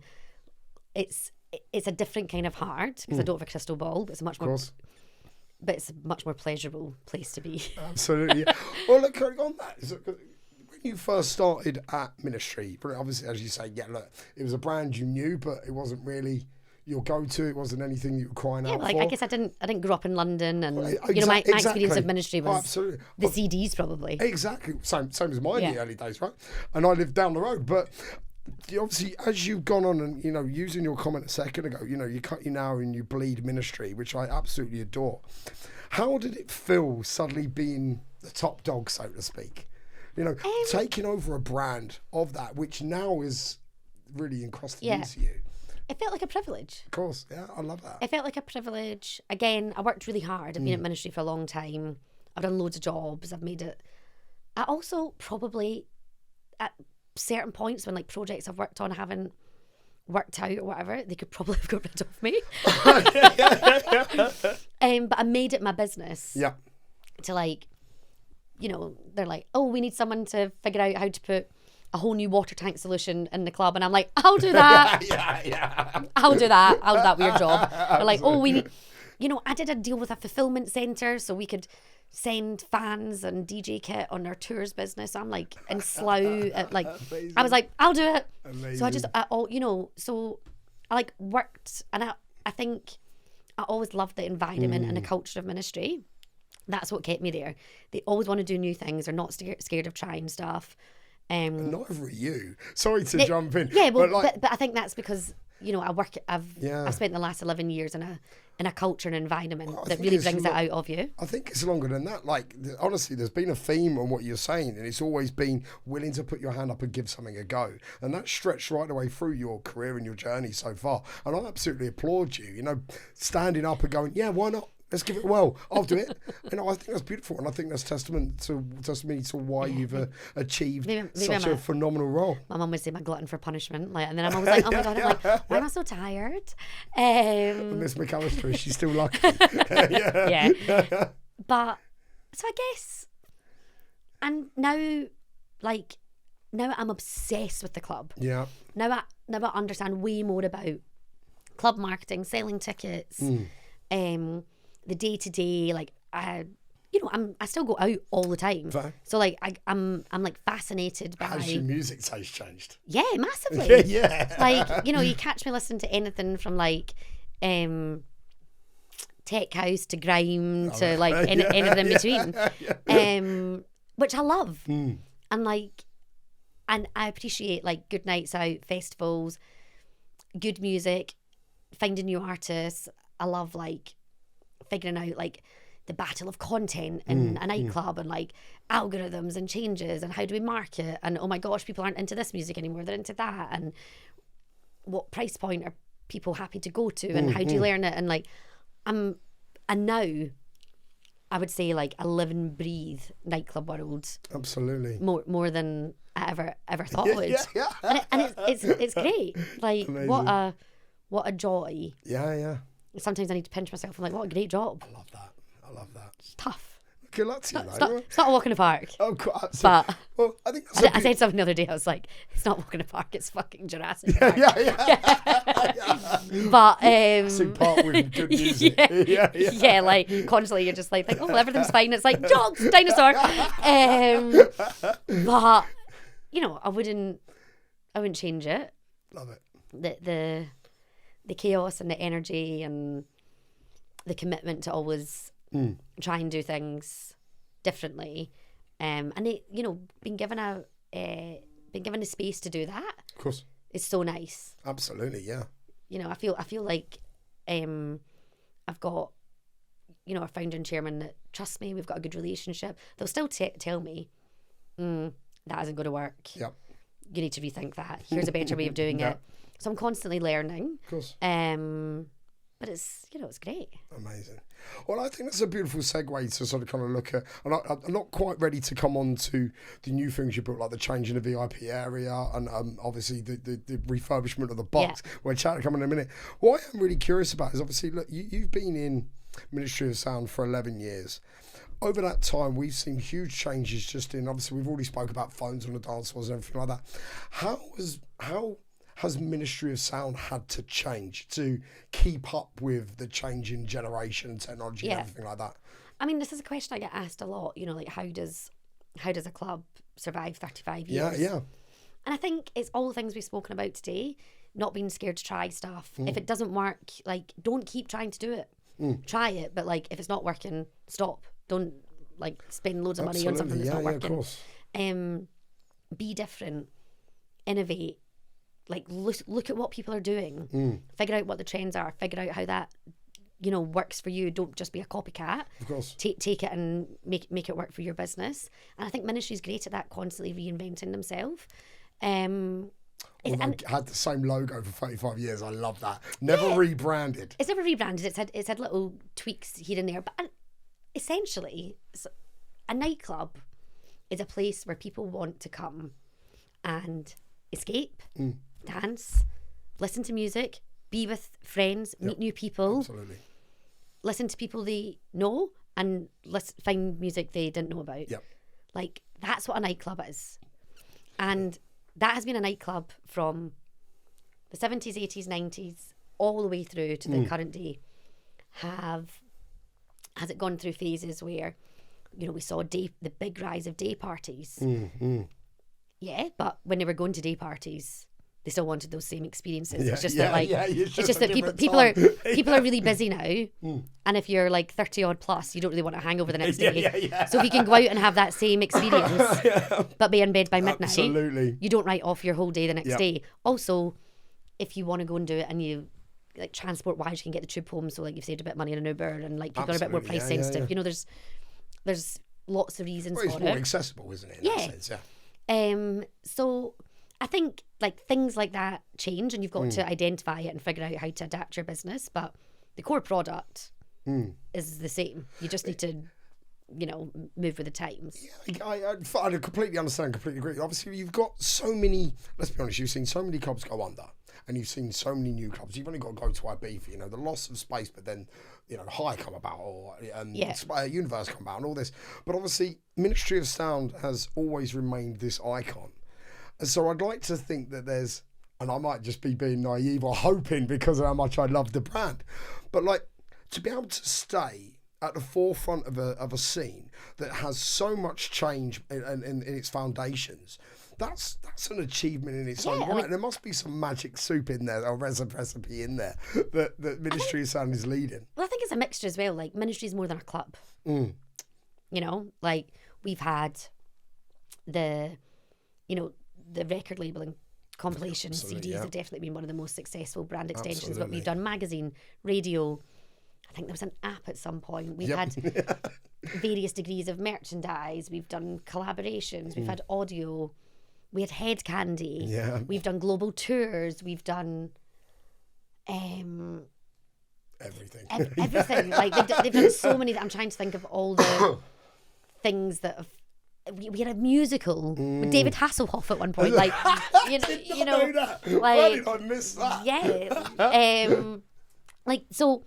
it's a different kind of hard, because I don't have a crystal ball, but it's a much more pleasurable place to be. Absolutely. Well, look, on that, when you first started at Ministry, obviously, as you say, look, it was a brand you knew, but it wasn't really your go-to. It wasn't anything you were crying out like, for. I guess I didn't grow up in London, and you know, my experience of Ministry was the CDs probably. Exactly, same as mine in the early days, right? And I lived down the road, but obviously, as you've gone on, and you know, using your comment a second ago, you know, you cut you now and you bleed Ministry, which I absolutely adore. How did it feel suddenly being the top dog, so to speak? You know, taking over a brand of that, which now is really encrusted into you. it felt like a privilege. Of course, yeah, I love that. It felt like a privilege. Again, I worked really hard. I've been in ministry for a long time. I've done loads of jobs. I've made it. I also probably, at certain points when like projects I've worked on haven't worked out or whatever, they could probably have got rid of me. But I made it my business. Yeah. To like, you know, they're like, oh, we need someone to figure out how to put a whole new water tank solution in the club, and I'm like, I'll do that. I'll do that. I'll do that weird job. They're like, oh, we need, you know, I did a deal with a fulfillment centre so we could send fans and DJ kit on our tours business. I'm like in Slough at like, Amazing. I was like, I'll do it. Amazing. So you know, so I like worked, and I think I always loved the environment and the culture of ministry. That's what kept me there. They always want to do new things. They're not scared of trying stuff. Neither are you. Sorry to jump in. Yeah, well, but I think that's because, you know, I've spent the last 11 years in a culture and environment that really brings it out of you. I think it's longer than that. Like, honestly, there's been a theme on what you're saying, and it's always been willing to put your hand up and give something a go. And that's stretched right away through your career and your journey so far. And I absolutely applaud you, you know, standing up and going, yeah, why not? Let's give it a whirl. I'll do it. And I think that's beautiful, and I think that's testimony to why you've achieved such a phenomenal role. My mum would say my glutton for punishment, like, and then I'm always like, oh my god, I'm like, why am I so tired? Miss McAllister, is she still lucky? Yeah. But so I guess, and now I'm obsessed with the club. Yeah. Now I understand way more about club marketing, selling tickets, the day-to-day, like I still go out all the time. Fair. So like I'm like fascinated by. Has your music taste changed? Yeah, massively. Yeah. Like, you know, you catch me listening to anything from like tech house to grime to like anything in between. Which I love. And like, and I appreciate like good nights out, festivals, good music, finding new artists. I love like figuring out like the battle of content in a nightclub and like algorithms and changes and how do we market, and oh my gosh, people aren't into this music anymore, they're into that, and what price point are people happy to go to, and how do you learn it, and like and now I would say like I live and breathe nightclub world. Absolutely. More than I ever thought I would. Yeah. And it's great. Like amazing. what a joy. Yeah. Sometimes I need to pinch myself. I'm like, what a great job. I love that. It's tough. Good luck to you, It's not a walk in the park. Oh, God. But well, I think that's I said something the other day. I was like, it's not walking in the park. It's fucking Jurassic Park. Yeah. But Jurassic Park with good music. Yeah, like constantly you're just like, oh, everything's fine. It's like dogs, dinosaur. But you know, I wouldn't change it. Love it. The chaos and the energy and the commitment to always try and do things differently, and they, you know, being given a space to do that. Of course, is so nice. Absolutely, yeah. You know, I feel like I've got, you know, a founder and chairman that trust me. We've got a good relationship. They'll still tell me that isn't going to work. Yep. You need to rethink that. Here's a better way of doing it. So I'm constantly learning. Of course. But it's, you know, it's great. Amazing. Well, I think that's a beautiful segue to sort of kind of look at, and I'm not quite ready to come on to the new things you built, like the change in the VIP area and obviously the refurbishment of the box. Yeah. We'll chat come in a minute. What I am really curious about is obviously, look, you've been in Ministry of Sound for 11 years. Over that time, we've seen huge changes just in, obviously, we've already spoke about phones on the dance floors and everything like that. How has Ministry of Sound had to change to keep up with the changing generation and technology and everything like that? I mean, this is a question I get asked a lot, you know, like how does a club survive 35 years? Yeah. And I think it's all the things we've spoken about today, not being scared to try stuff. If it doesn't work, like, don't keep trying to do it. Try it, but like, if it's not working, stop. Don't like spend loads of money on something that's not working. Of course. Be different, innovate. Like look at what people are doing. Figure out what the trends are. Figure out how that, you know, works for you. Don't just be a copycat. Of course. Take it and make it work for your business. And I think ministry's great at that, constantly reinventing themselves. Although it had the same logo for 35 years. I love that. Never rebranded. It's never rebranded. It's had little tweaks here and there. But essentially, a nightclub is a place where people want to come and escape, dance, listen to music, be with friends, meet new people. Absolutely. Listen to people they know and find music they didn't know about. Yep. Like, that's what a nightclub is. And that has been a nightclub from the 70s, 80s, 90s, all the way through to the current day. Has it gone through phases where, we saw the big rise of day parties? Yeah, but when they were going to day parties, they still wanted those same experiences. It's just that people are really busy now, and if you're like 30 odd plus, you don't really want a hangover the next day. So if you can go out and have that same experience, but be in bed by midnight, absolutely, you don't write off your whole day the next day. Also, if you want to go and do it and you like transport wise, you can get the tube home, so like you've saved a bit of money in an Uber, and like people are a bit more price sensitive. There's lots of reasons for it. It's more accessible, isn't it? In that sense, so I think like things like that change, and you've got to identify it and figure out how to adapt your business, but the core product is the same. You just need to move with the times. I completely understand, completely agree. Obviously, you've got so many, let's be honest, you've seen so many clubs go under, and you've seen so many new clubs. You've only got to go to Ibiza, the loss of space, but then High come about, or Universe come about, and all this. But obviously, Ministry of Sound has always remained this icon. And so I'd like to think that there's, and I might just be being naive or hoping because of how much I love the brand, but like to be able to stay at the forefront of a scene that has so much change in its foundations, that's an achievement in its own right. And there must be some magic soup in there, or recipe in there that Ministry of Sound is leading. Well, I think it's a mixture as well. Like, Ministry is more than a club. Like we've had the record labelling compilation CDs have definitely been one of the most successful brand extensions. Absolutely. But we've done magazine, radio. I think there was an app at some point. We've had various degrees of merchandise. We've done collaborations. We've had audio. We had Head Candy. Yeah. We've done global tours. We've done everything. Everything. Like they've done so many. I'm trying to think of all the things that have. We had a musical with David Hasselhoff at one point. Like, you know, like, why did I miss that? Yeah. Like, so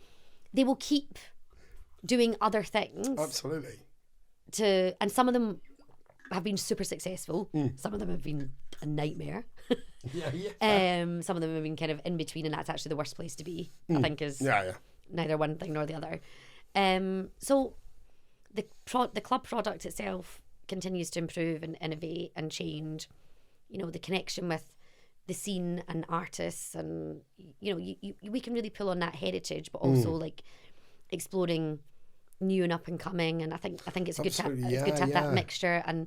they will keep doing other things. Absolutely. And some of them have been super successful. Some of them have been a nightmare. Some of them have been kind of in between, and that's actually the worst place to be. I think is neither one thing nor the other. So the club product itself continues to improve and innovate and change. The connection with the scene and artists, and we can really pull on that heritage, but also like exploring new and up and coming. And I think it's good to have that mixture. And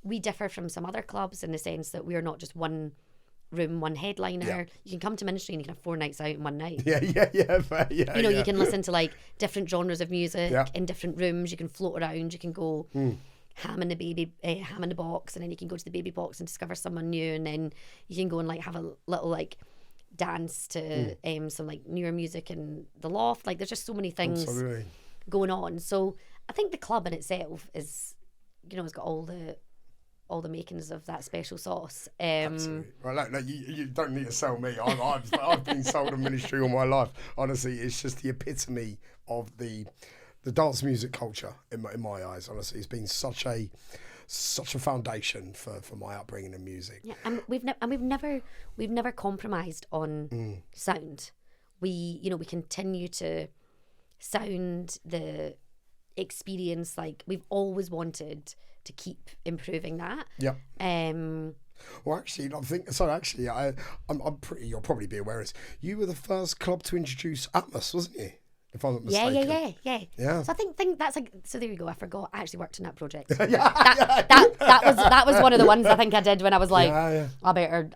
we differ from some other clubs in the sense that we are not just one room, one headliner. You can come to Ministry and you can have 4 nights out in one night. You can listen to like different genres of music in different rooms. You can float around. You can go ham in the box, and then you can go to the baby box and discover someone new, and then you can go and like have a little like dance to some like newer music in the loft. Like, there's just so many things going on. So I think the club in itself is, has got all the makings of that special sauce. Absolutely. Well, no, you don't need to sell me. I've been sold a Ministry all my life. Honestly, it's just the epitome of the dance music culture in my eyes. Honestly, it's been such a foundation for my upbringing in music. Yeah, and we've never compromised on sound. We continue to sound the experience. Like, we've always wanted to keep improving that. Yeah. Well, actually, I'm pretty. You'll probably be aware of this. You were the first club to introduce Atmos, wasn't you? If I'm not mistaken. Yeah. So I think that's like. So there you go. I forgot. I actually worked on that project. That was one of the ones I think I did when I was like, I better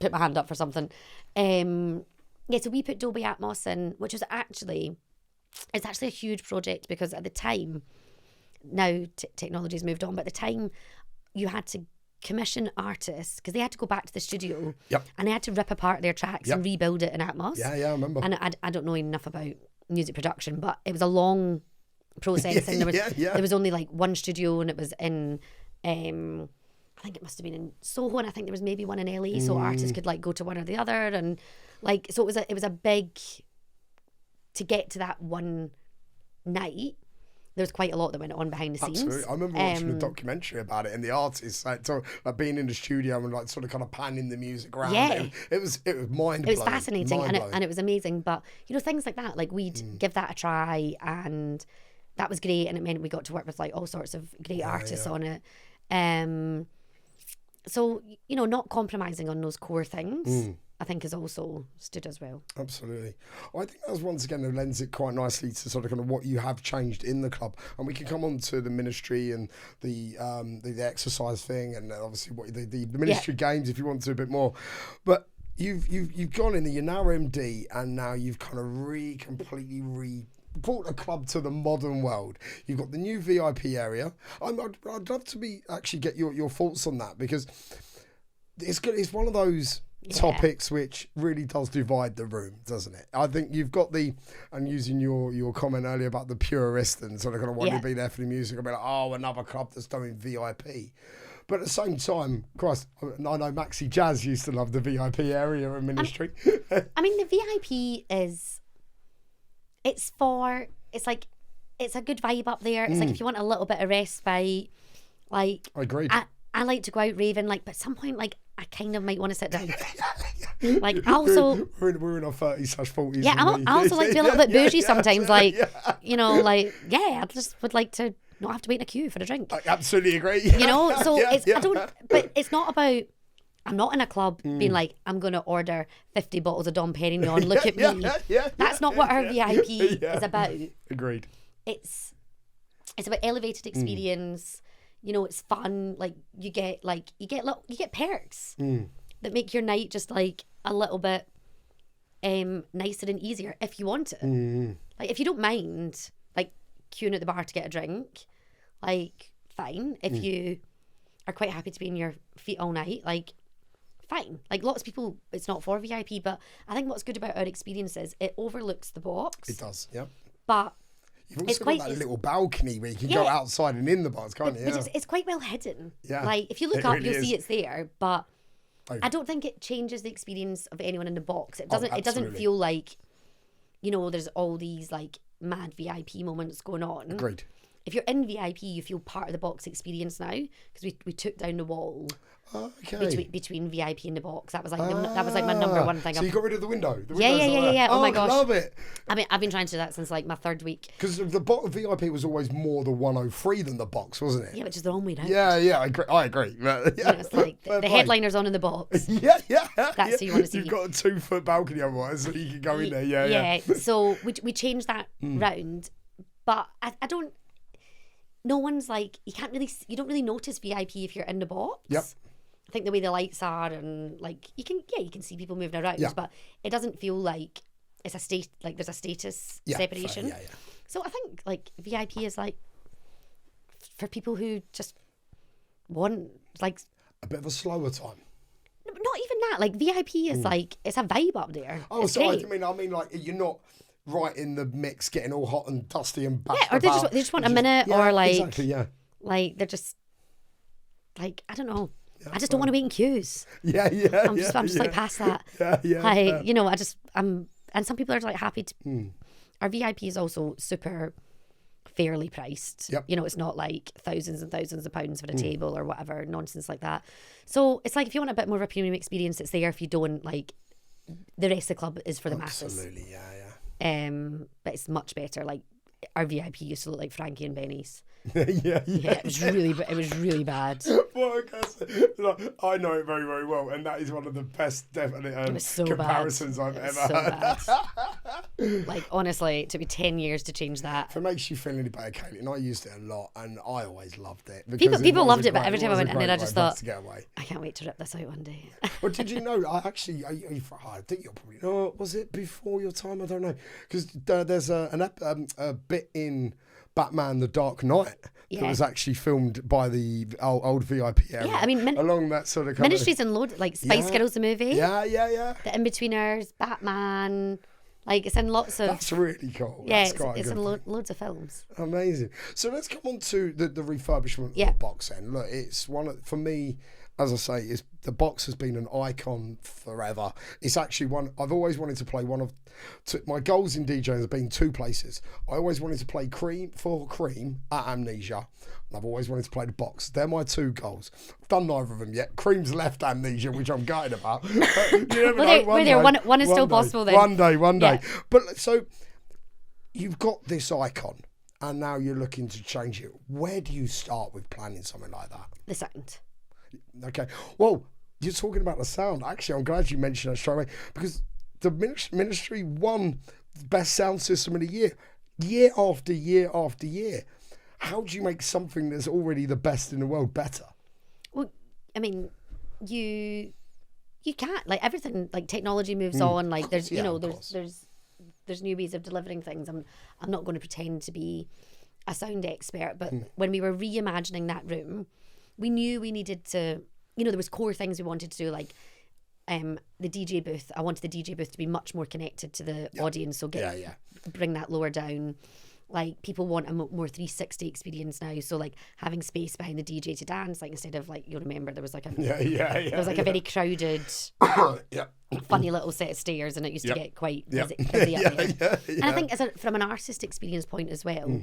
put my hand up for something. So we put Dolby Atmos in, which is actually a huge project, because at the time, now technology's moved on, but at the time you had to commission artists, because they had to go back to the studio Yep. and they had to rip apart their tracks Yep. and rebuild it in Atmos. Yeah, I remember. And I don't know enough about music production, but it was a long process. And there was only like one studio, and it was in, I think it must have been in Soho, and I think there was maybe one in LA, so artists could like go to one or the other, and like, so it was a big, to get to that one night. There was quite a lot that went on behind the scenes. Absolutely. I remember watching a documentary about it, and the artists like being in the studio and like sort of kind of panning the music around. Yeah. It was mind blowing. It was fascinating, and it was amazing. But you know, things like that, like we'd give that a try, and that was great, and it meant we got to work with like all sorts of great artists on it. So you know, not compromising on those core things, I think, has also stood as well. Absolutely. I think that's once again that lends it quite nicely to sort of kind of what you have changed in the club, and we can come on to the ministry and the exercise thing, and obviously what the ministry games if you want to a bit more, but you've gone in there, you're now MD, and now you've kind of completely brought a club to the modern world. You've got the new VIP area. I'd love to get your thoughts on that, because it's good. It's one of those topics which really does divide the room, doesn't it? I think you've got and using your comment earlier about the purist and sort of kind of wanting to be there for the music, I'll be like, oh, another club that's doing VIP. But at the same time, Christ, I know Maxi Jazz used to love the VIP area in ministry. I mean, the VIP it's a good vibe up there. It's like if you want a little bit of respite, like I agree. I like to go out raving, like, but at some point, like, I kind of might want to sit down. Like, I also we're in our 30s/40s. Yeah, I also like to be a little bit bougie sometimes. Like, you know, like, I just would like to not have to wait in a queue for a drink. I absolutely agree. You know, so but it's not about. I'm not in a club being like, I'm going to order 50 bottles of Dom Perignon. Look at me. That's not what our VIP is about. Agreed. It's about elevated experience. You know, it's fun. Like you get perks that make your night just like a little bit nicer and easier if you want it. Like if you don't mind like queuing at the bar to get a drink, like fine. If you are quite happy to be in your feet all night, like fine. Like lots of people, it's not for VIP, but I think what's good about our experience is it overlooks the box. It does, yeah. But you've also got that little balcony where you can go outside and in the box, can't you? Yeah. It's quite well hidden. Yeah. Like if you look up, you'll see it's there, but Oh. I don't think it changes the experience of anyone in the box. It doesn't. It doesn't absolutely. feel like, you know, there's all these like mad VIP moments going on. Agreed. If you're in VIP, you feel part of the box experience now because we took down the wall between VIP and the box. That was like that was like my number one thing. So you got rid of the window. Yeah. Oh my gosh, love it. I mean, I've been trying to do that since like my third week. Because the VIP was always more the 103 than the box, wasn't it? Yeah, which is the wrong way down. Yeah, I agree. But, you know, it's like the headliner's on in the box. Yeah. That's who you want to see. You've got a 2-foot balcony otherwise, so you can go in there. Yeah. So we changed that round, but I don't. No one's like you don't really notice VIP if you're in the box. Yep. I think the way the lights are and like you can see people moving around, but it doesn't feel like it's there's a status separation. Yeah. So I think like VIP is like for people who just want like a bit of a slower time. Not even that. Like VIP is like it's a vibe up there. Oh, it's so great. I mean, like you're not right in the mix, getting all hot and dusty and bashed or they just want a minute, or like exactly, like they're just like I don't know. I just don't want to wait in queues. Yeah. I'm just like past that. Yeah. Like you know, and some people are like happy to. Our VIP is also super fairly priced. Yep. You know, it's not like thousands and thousands of pounds for a table or whatever nonsense like that. So it's like if you want a bit more of a premium experience, it's there. If you don't, like the rest of the club is for the masses. Absolutely, yeah. But it's much better. Like our VIP used to look like Frankie and Benny's. Yeah. It was really bad. Well, I know it very, very well, and that is one of the best definite comparisons I've ever heard. Like honestly, it took me 10 years to change that. If it makes you feel any better, Caitlin, I used it a lot, and I always loved it. People loved it, but every time I went in, I just thought, to get away. I can't wait to rip this out one day. Well, did you know? I think you'll probably know. Was it before your time? I don't know, because there's a bit in Batman: The Dark Knight that was actually filmed by the old VIP area. Yeah, I mean, along that sort of Ministry's in loads, like Spice Girls the movie. Yeah. The Inbetweeners, Batman. Like, it's in lots of... That's really cool. Yeah, That's it's in loads of films. Amazing. So let's come on to the refurbishment of the box then. Look, it's for me, as I say, the box has been an icon forever. It's actually I've always wanted to play my goals in DJing have been two places. I always wanted to play Cream at Amnesia, and I've always wanted to play the box. They're my two goals. I've done neither of them yet. Cream's left Amnesia, which I'm gutted about. You never know. One is still possible then. One day. Yeah. But so you've got this icon, and now you're looking to change it. Where do you start with planning something like that? The sound. Okay. Well, you're talking about the sound. Actually, I'm glad you mentioned that straight away, because the Ministry won the best sound system of the year after year after year. How do you make something that's already the best in the world better? Well, I mean, you can't, like, everything, like, technology moves on. Like, there's there's new ways of delivering things. I'm not going to pretend to be a sound expert, but when we were reimagining that room, we knew we needed to, there was core things we wanted to do, like the DJ booth. I wanted the DJ booth to be much more connected to the audience, so bring that lower down. Like, people want a more 360 experience now, so like having space behind the DJ to dance, like, instead of, like, you'll remember there was like a a very crowded funny little set of stairs, and it used to get quite busy up there. And I think from an artist experience point as well,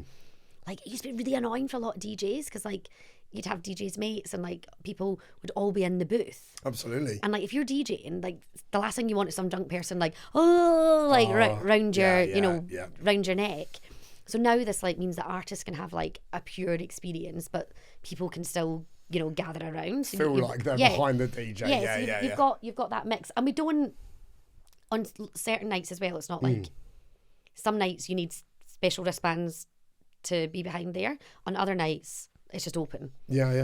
like, it used to be really annoying for a lot of DJs, because, like, you'd have DJs mates and, like, people would all be in the booth. Absolutely. And, like, if you're DJing, like, the last thing you want is some drunk person like, round your round your neck. So now this, like, means that artists can have, like, a pure experience, but people can still, gather around. So feel like they're behind the DJ. You've got that mix. And we don't, on certain nights as well, it's not like, some nights you need special wristbands to be behind there. On other nights, it's just open.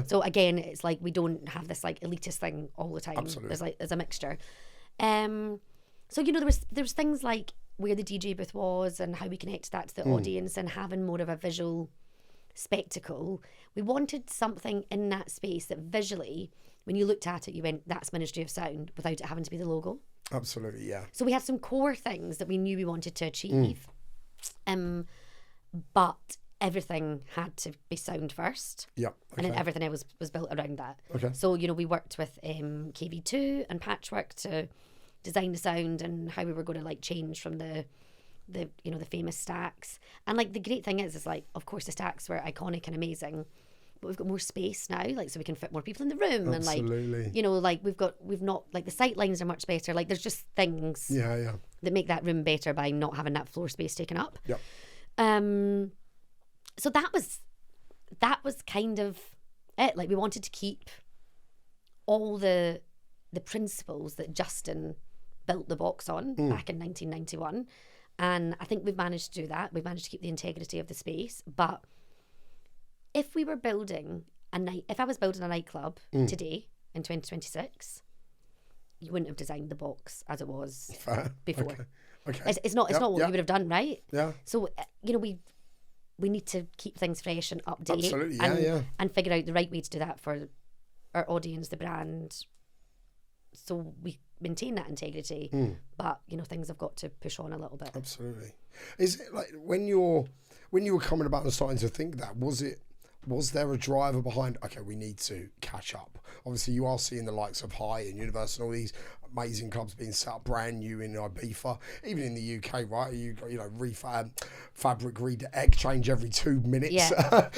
So again, it's like, we don't have this, like, elitist thing all the time. Absolutely. There's a mixture. So there was things like where the DJ booth was and how we connected that to the audience, and having more of a visual spectacle. We wanted something in that space that visually, when you looked at it, you went, that's Ministry of Sound, without it having to be the logo. Absolutely, yeah. So we had some core things that we knew we wanted to achieve, but everything had to be sound first. Yeah. Okay. And then everything else was built around that. Okay. So, we worked with KV2 and Patchwork to design the sound and how we were going to, like, change from the famous stacks. And, like, the great thing is like, of course the stacks were iconic and amazing, but we've got more space now, like, so we can fit more people in the room. Absolutely. And, like, we've not, like, the sight lines are much better. Like, there's just things that make that room better by not having that floor space taken up. Yep. So that was kind of it. Like, we wanted to keep all the principles that Justin built the box on back in 1991, and I think we've managed to do that. We've managed to keep the integrity of the space. But if we were building if I was building a nightclub today in 2026, you wouldn't have designed the box as it was before. Okay. It's not what you would have done, right? Yeah. So we need to keep things fresh and update. Absolutely, and figure out the right way to do that for our audience, the brand, so we maintain that integrity. But things have got to push on a little bit. Absolutely. Is it like when you were coming about and starting to think that, was there a driver behind, okay, we need to catch up? Obviously, you are seeing the likes of High and Universal and all these amazing clubs being set up brand new in Ibiza, even in the UK, right? You got, fabric exchange every 2 minutes. Yeah.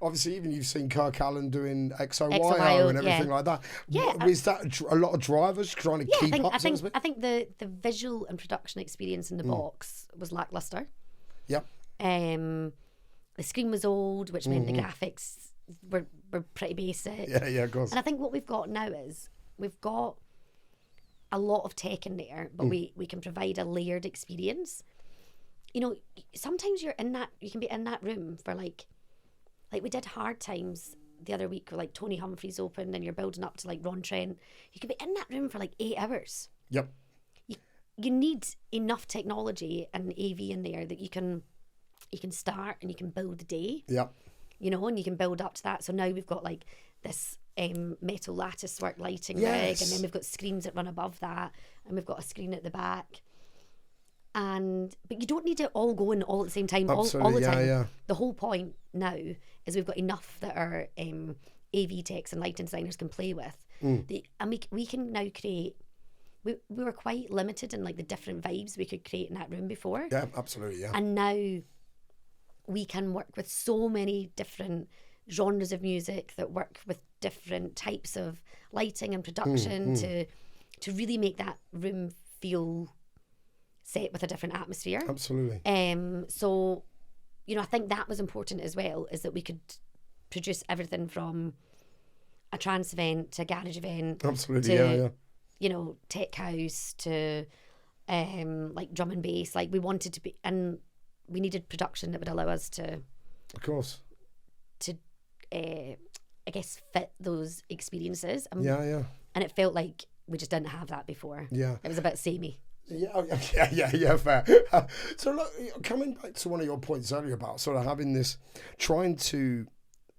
Obviously, even you've seen Kirk Allen doing XOYO and everything like that. Yeah. Is that a lot of drivers trying to keep up? I think the visual and production experience in the box was lackluster. Yep. The screen was old, which meant the graphics were pretty basic. Yeah, of course. And I think what we've got now is we've got a lot of tech in there, but we can provide a layered experience. Sometimes you can be in that room for like we did Hard Times the other week where, like, Tony Humphries opened and you're building up to, like, Ron Trent. You could be in that room for like 8 hours. Yep. You need enough technology and AV in there that you can start and you can build the day. Yep. you know, and you can build up to that. So now we've got like this metal lattice work lighting Yes. rig, and then we've got screens that run above that, and we've got a screen at the back. But you don't need it all going all at the same time, all the time. Yeah. The whole point now is we've got enough that our AV techs and lighting designers can play with. And we can now create. We were quite limited in like the different vibes we could create in that room before. Yeah, absolutely, yeah. And now we can work with so many different genres of music that work with different types of lighting and production to really make that room feel set with a different atmosphere. Absolutely. So, you know, I think that was important as well, is that we could produce everything from a trance event to a garage event. Absolutely, to, you know, tech house to like drum and bass. Like we wanted to be, and we needed production that would allow us to, Of course. to I guess fit those experiences. Yeah. And it felt like we just didn't have that before. Yeah. It was a bit samey. Yeah, fair. So look, coming back to one of your points earlier about sort of having this, trying to,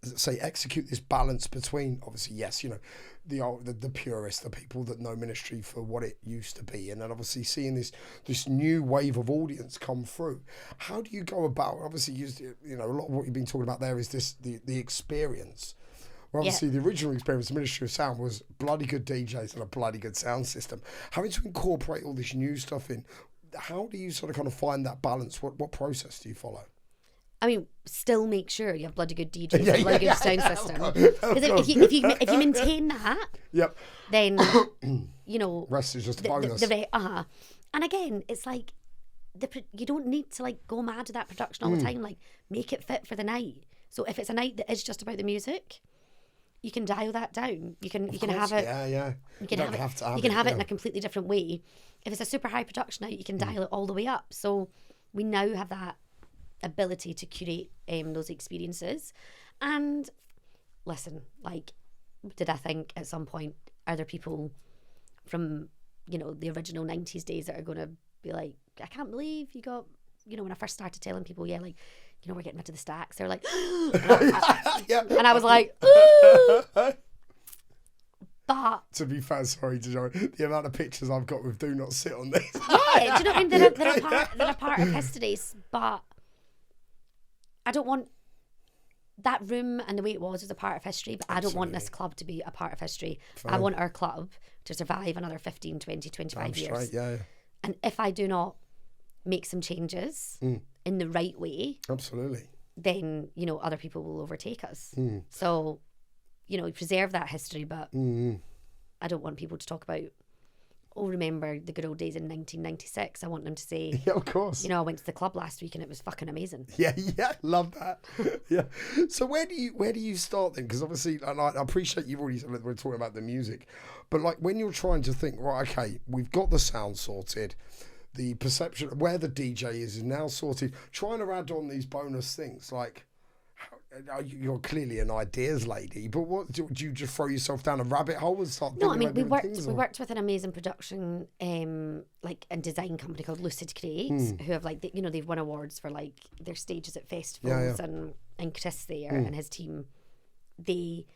say, execute this balance between, obviously, yes, you know, the purists, the people that know ministry for what it used to be, and then obviously seeing this new wave of audience come through. How do you go about, obviously, you know, a lot of what you've been talking about there is the experience. Well, obviously, the original experience of Ministry of Sound was bloody good DJs and a bloody good sound system. Having to incorporate all this new stuff in, how do you sort of kind of find that balance? What process do you follow? I mean, still make sure you have bloody good DJs and a bloody good sound system. Because if you maintain that, then you know, rest is just a bonus. And again, it's like you don't need to like go mad at that production all the time. Like make it fit for the night. So if it's a night that is just about the music, you can dial that down. You can have it. You can have it in a completely different way. If it's a super high production night, you can dial it all the way up. So we now have that ability to curate those experiences. And listen, like, did I think at some point, are there people from, you know, the original 90s days that are going to be like, I can't believe you got, you know, when I first started telling people, yeah, like, you know, we're getting rid of the stacks. They're like, and I was like, but to be fair, sorry to join, the amount of pictures I've got with "Do Not Sit on This." Yeah, do you know what I mean? They're a part of history, but I don't want that room and the way it was a part of history, but I don't want this club to be a part of history. Fair. I want our club to survive another 15, 20, 25 years. Right, yeah. And if I do not make some changes in the right way, absolutely, then, you know, other people will overtake us. So, you know, preserve that history, but I don't want people to talk about, oh, remember the good old days in 1996. I want them to say, yeah, of course, you know, I went to the club last week and it was fucking amazing. Yeah, love that. Yeah. So where do you start then? Because obviously, and I appreciate you've already said we're talking about the music, but like when you're trying to think, right, okay, we've got the sound sorted, the perception of where the DJ is now sorted, trying to add on these bonus things, like, you're clearly an ideas lady, but what do you just throw yourself down a rabbit hole and start? No, I mean we worked with an amazing production like and design company called Lucid Creates, who have like you know, they've won awards for like their stages at festivals, and Chris there and his team, we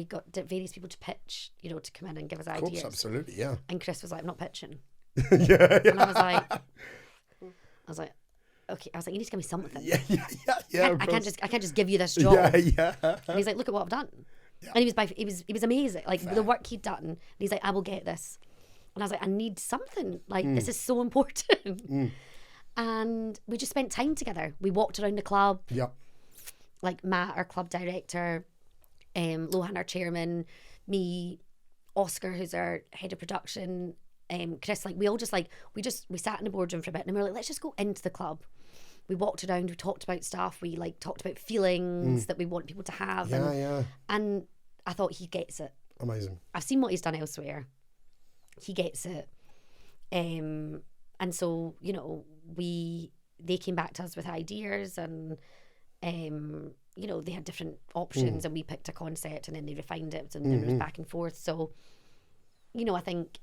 got various people to pitch, you know, to come in and give us ideas. Of course, absolutely, yeah. And Chris was like, I'm not pitching. yeah. And I was like, okay. I was like, you need to give me something. Yeah. I can't just give you this job. Yeah. And he's like, look at what I've done. Yeah. And he was amazing. Like the work he'd done. And he's like, I will get this. And I was like, I need something. Like this is so important. And we just spent time together. We walked around the club. Yep. Like Matt, our club director, Lohan, our chairman, me, Oscar, who's our head of production, Chris, like we all just like we sat in the boardroom for a bit and we were like, let's just go into the club. We walked around, we talked about stuff, we like talked about feelings that we want people to have. And I thought he gets it. Amazing. I've seen what he's done elsewhere. He gets it. And so, you know, they came back to us with ideas and you know, they had different options and we picked a concept and then they refined it and then it was back and forth. So, you know, I think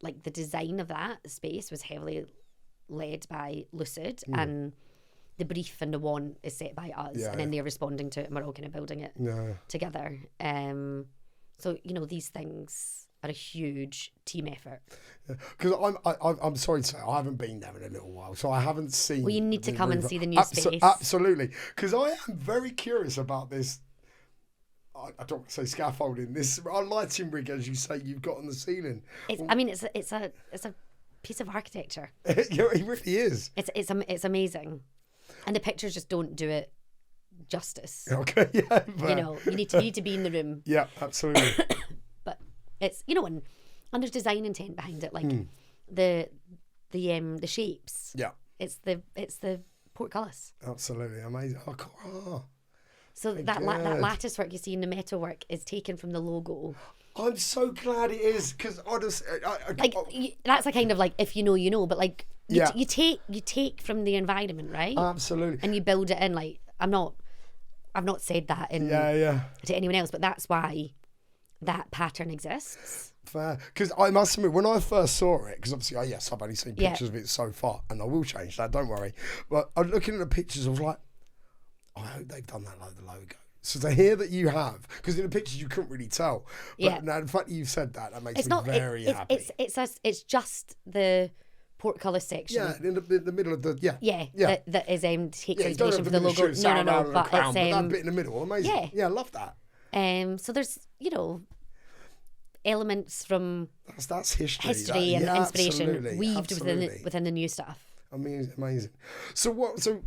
like the design of that space was heavily led by Lucid and the brief and the want is set by us, and then they're responding to it, and we're all kind of building it together. So these things are a huge team effort. Because I'm sorry to say, I haven't been there in a little while, so I haven't seen. Well, you need to come and see the new space. Absolutely, because I am very curious about this. I don't want to say scaffolding. This lighting rig, as you say, you've got on the ceiling. It's a piece of architecture. It really is. It's amazing, and the pictures just don't do it justice. Okay, yeah. You need to be in the room. Yeah, absolutely. But it's and there's design intent behind it, like the shapes. Yeah. It's the portcullis. Absolutely amazing. Oh, cool. So that lattice work you see in the metal work is taken from the logo. I'm so glad it is, because honestly, that's a kind of like, if you know, you know, but like you take from the environment, right? Absolutely. And you build it in. Like I've not said that to anyone else, but that's why that pattern exists. Fair. Because I must admit, when I first saw it, because obviously, I've only seen pictures of it so far, and I will change that, don't worry. But I'm looking at the pictures, I was like, I hope they've done that like the logo. So to hear that you have, because in the pictures you couldn't really tell. But now the fact that you've said that makes me very happy. It's just the portcullis section. Yeah, in the middle of the that is takes inspiration from the logo. No, but it's that bit in the middle, amazing. Yeah, I love that. So there's elements from that's history and inspiration absolutely, weaved within the new stuff. Amazing. So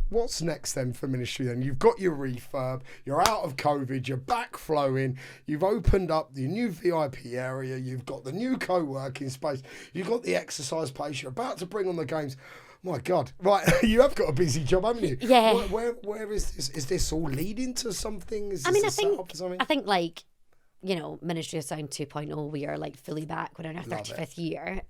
what's next then for Ministry then? You've got your refurb, you're out of COVID, you're back flowing, you've opened up the new VIP area, you've got the new co-working space, you've got the exercise place, you're about to bring on the games. My God, right, you have got a busy job, haven't you? Yeah. Where is this? Is this all leading to something? I think like, Ministry of Sound 2.0, we are like fully back. We're in our 35th year.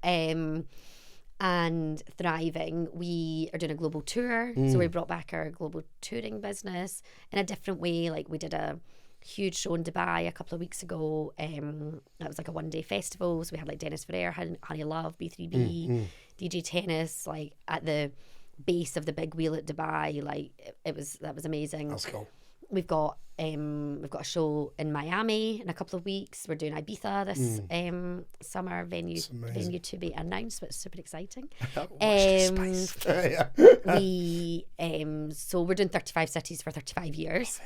And thriving. We are doing a global tour. So we brought back our global touring business in a different way. Like we did a huge show in Dubai a couple of weeks ago. That was like a one-day festival. So we had like Dennis Ferrer, Honey Love, B3B, DJ Tennis, like at the base of the big wheel at Dubai. Like that was amazing. That's cool. We've got a show in Miami in a couple of weeks. We're doing Ibiza this summer, venue to be announced, but it's super exciting. So we're doing 35 cities for 35 years.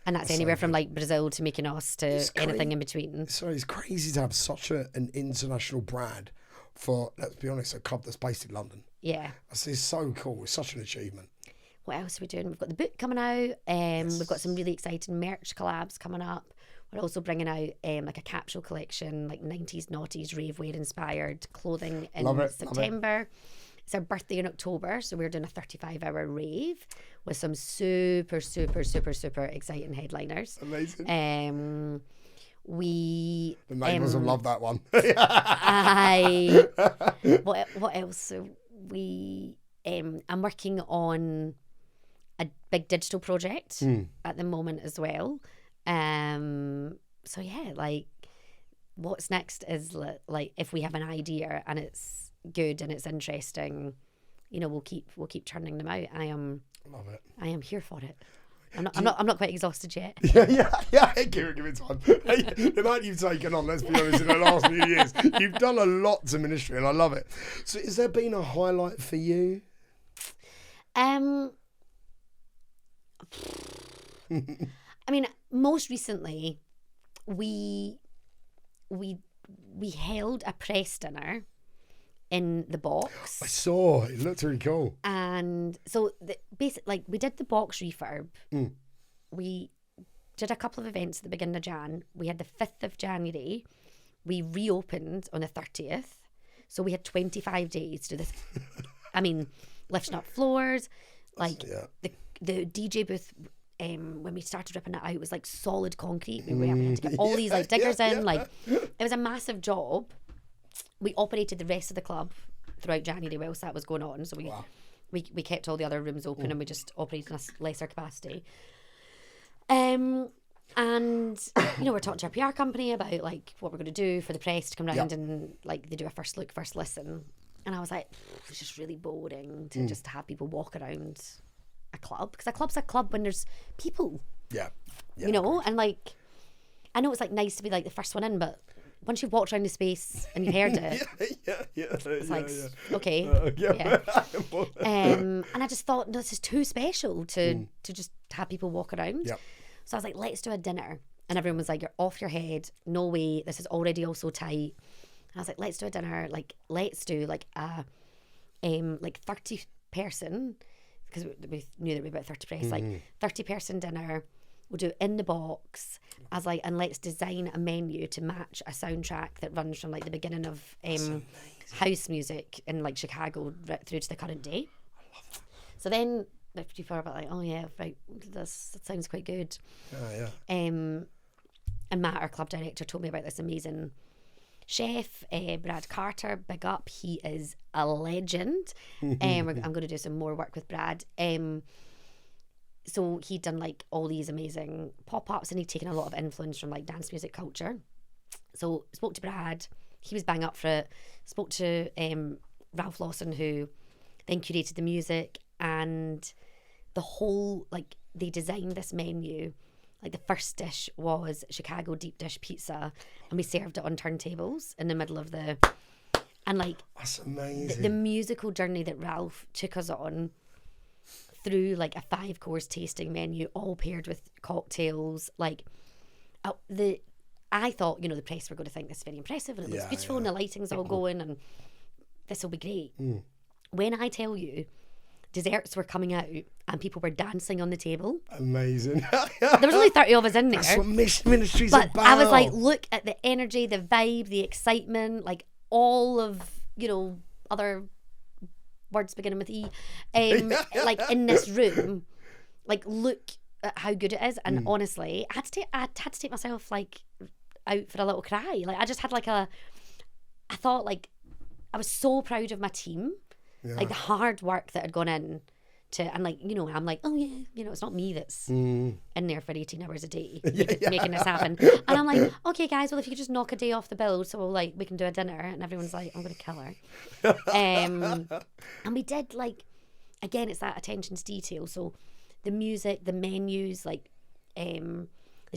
And that's anywhere from like Brazil to Mykonos to anything in between. So it's crazy to have such an international brand for, let's be honest, a club that's based in London. Yeah. It's so cool. It's such an achievement. What else are we doing? We've got the book coming out. We've got some really exciting merch collabs coming up. We're also bringing out like a capsule collection, like 90s, noughties, ravewear inspired clothing in September. It's our birthday in October, so we're doing a 35-hour rave with some super, super, super, super exciting headliners. Amazing. The neighbours will love that one. What else? So I'm working on a big digital project at the moment as well. So yeah, like what's next is like if we have an idea and it's good and it's interesting, we'll keep churning them out. Love it. I am here for it. I'm not quite exhausted yet. Yeah. Give it time. The amount you've taken on, let's be honest, in the last few years, you've done a lot to Ministry, and I love it. So, has there been a highlight for you? I mean, most recently, we held a press dinner in the box. I saw it. Looked really cool. And so basically, we did the box refurb. We did a couple of events at the beginning of Jan. We had the 5th of January. We reopened on the 30th. So we had 25 days to do this. I mean, lifting up floors, like the DJ booth. When we started ripping it out, it was like solid concrete. We had to get all these like diggers in. Like it was a massive job. We operated the rest of the club throughout January whilst that was going on. So we kept all the other rooms open and we just operated in a lesser capacity. And we're talking to our PR company about like what we're going to do for the press to come round and like they do a first look, first listen. And I was like, it's just really boring to just have people walk around a a club, because a club's a club when there's people, Yeah. you know, and like, I know it's like nice to be like the first one in, but once you've walked around the space and you've heard it, it's like, okay, yeah. And I just thought, no, this is too special to just have people walk around. Yep. So I was like, let's do a dinner. And everyone was like, you're off your head. No way. This is already all so tight. And I was like, let's do a dinner. Like, let's do like a 30 person, because we knew that we were about 30 press, like 30 person dinner. We'll do it in the box. I was like, and let's design a menu to match a soundtrack that runs from like the beginning of house music in like Chicago right through to the current day. I love that. So then the people are like, oh yeah, right, that sounds quite good. And Matt, our club director, told me about this amazing chef, Brad Carter. Big up, he is a legend. I'm going to do some more work with Brad. So he'd done like all these amazing pop-ups, and he'd taken a lot of influence from like dance music culture. So spoke to Brad, he was bang up for it. Spoke to Ralph Lawson, who then curated the music, and the whole, like, they designed this menu. Like the first dish was Chicago deep dish pizza, and we served it on turntables in the middle of the, and like, that's amazing. The musical journey that Ralph took us on through like a 5-course tasting menu, all paired with cocktails. Like, I thought, you know, the press were going to think this is very impressive and it looks beautiful and the lighting's all going and this will be great. When I tell you, desserts were coming out and people were dancing on the table. Amazing. There was only 30 of us in there. That's what Ministry's but about. I was like, look at the energy, the vibe, the excitement, like all of, you know, other words beginning with E, like in this room, like look at how good it is. And honestly, I had to take myself like out for a little cry. Like I just had like I thought like I was so proud of my team, like the hard work that had gone in to, and like, you know, I'm like, oh yeah, you know, it's not me that's in there for 18 hours a day making this happen. And I'm like, okay guys, well if you could just knock a day off the bill so like we can do a dinner, and everyone's like, I'm gonna kill her. And we did, like, again, it's that attention to detail. So the music, the menus, like the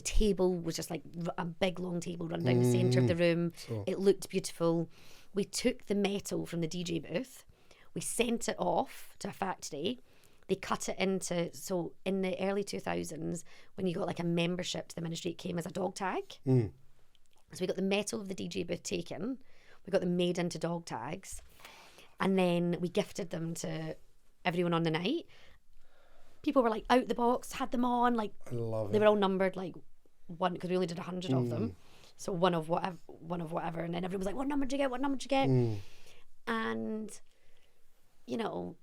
table was just like a big long table run down the centre of the room. It looked beautiful. We took the metal from the DJ booth, we sent it off to a factory. They cut it into, so in the early 2000s, when you got like a membership to the ministry, it came as a dog tag. So we got the metal of the DJ booth taken, we got them made into dog tags, and then we gifted them to everyone on the night. People were like out the box, had them on, like I love they it. were all numbered like one, because we only did 100 of them. So one of whatever, and then everyone was like, what number did you get? What number did you get? And, you know,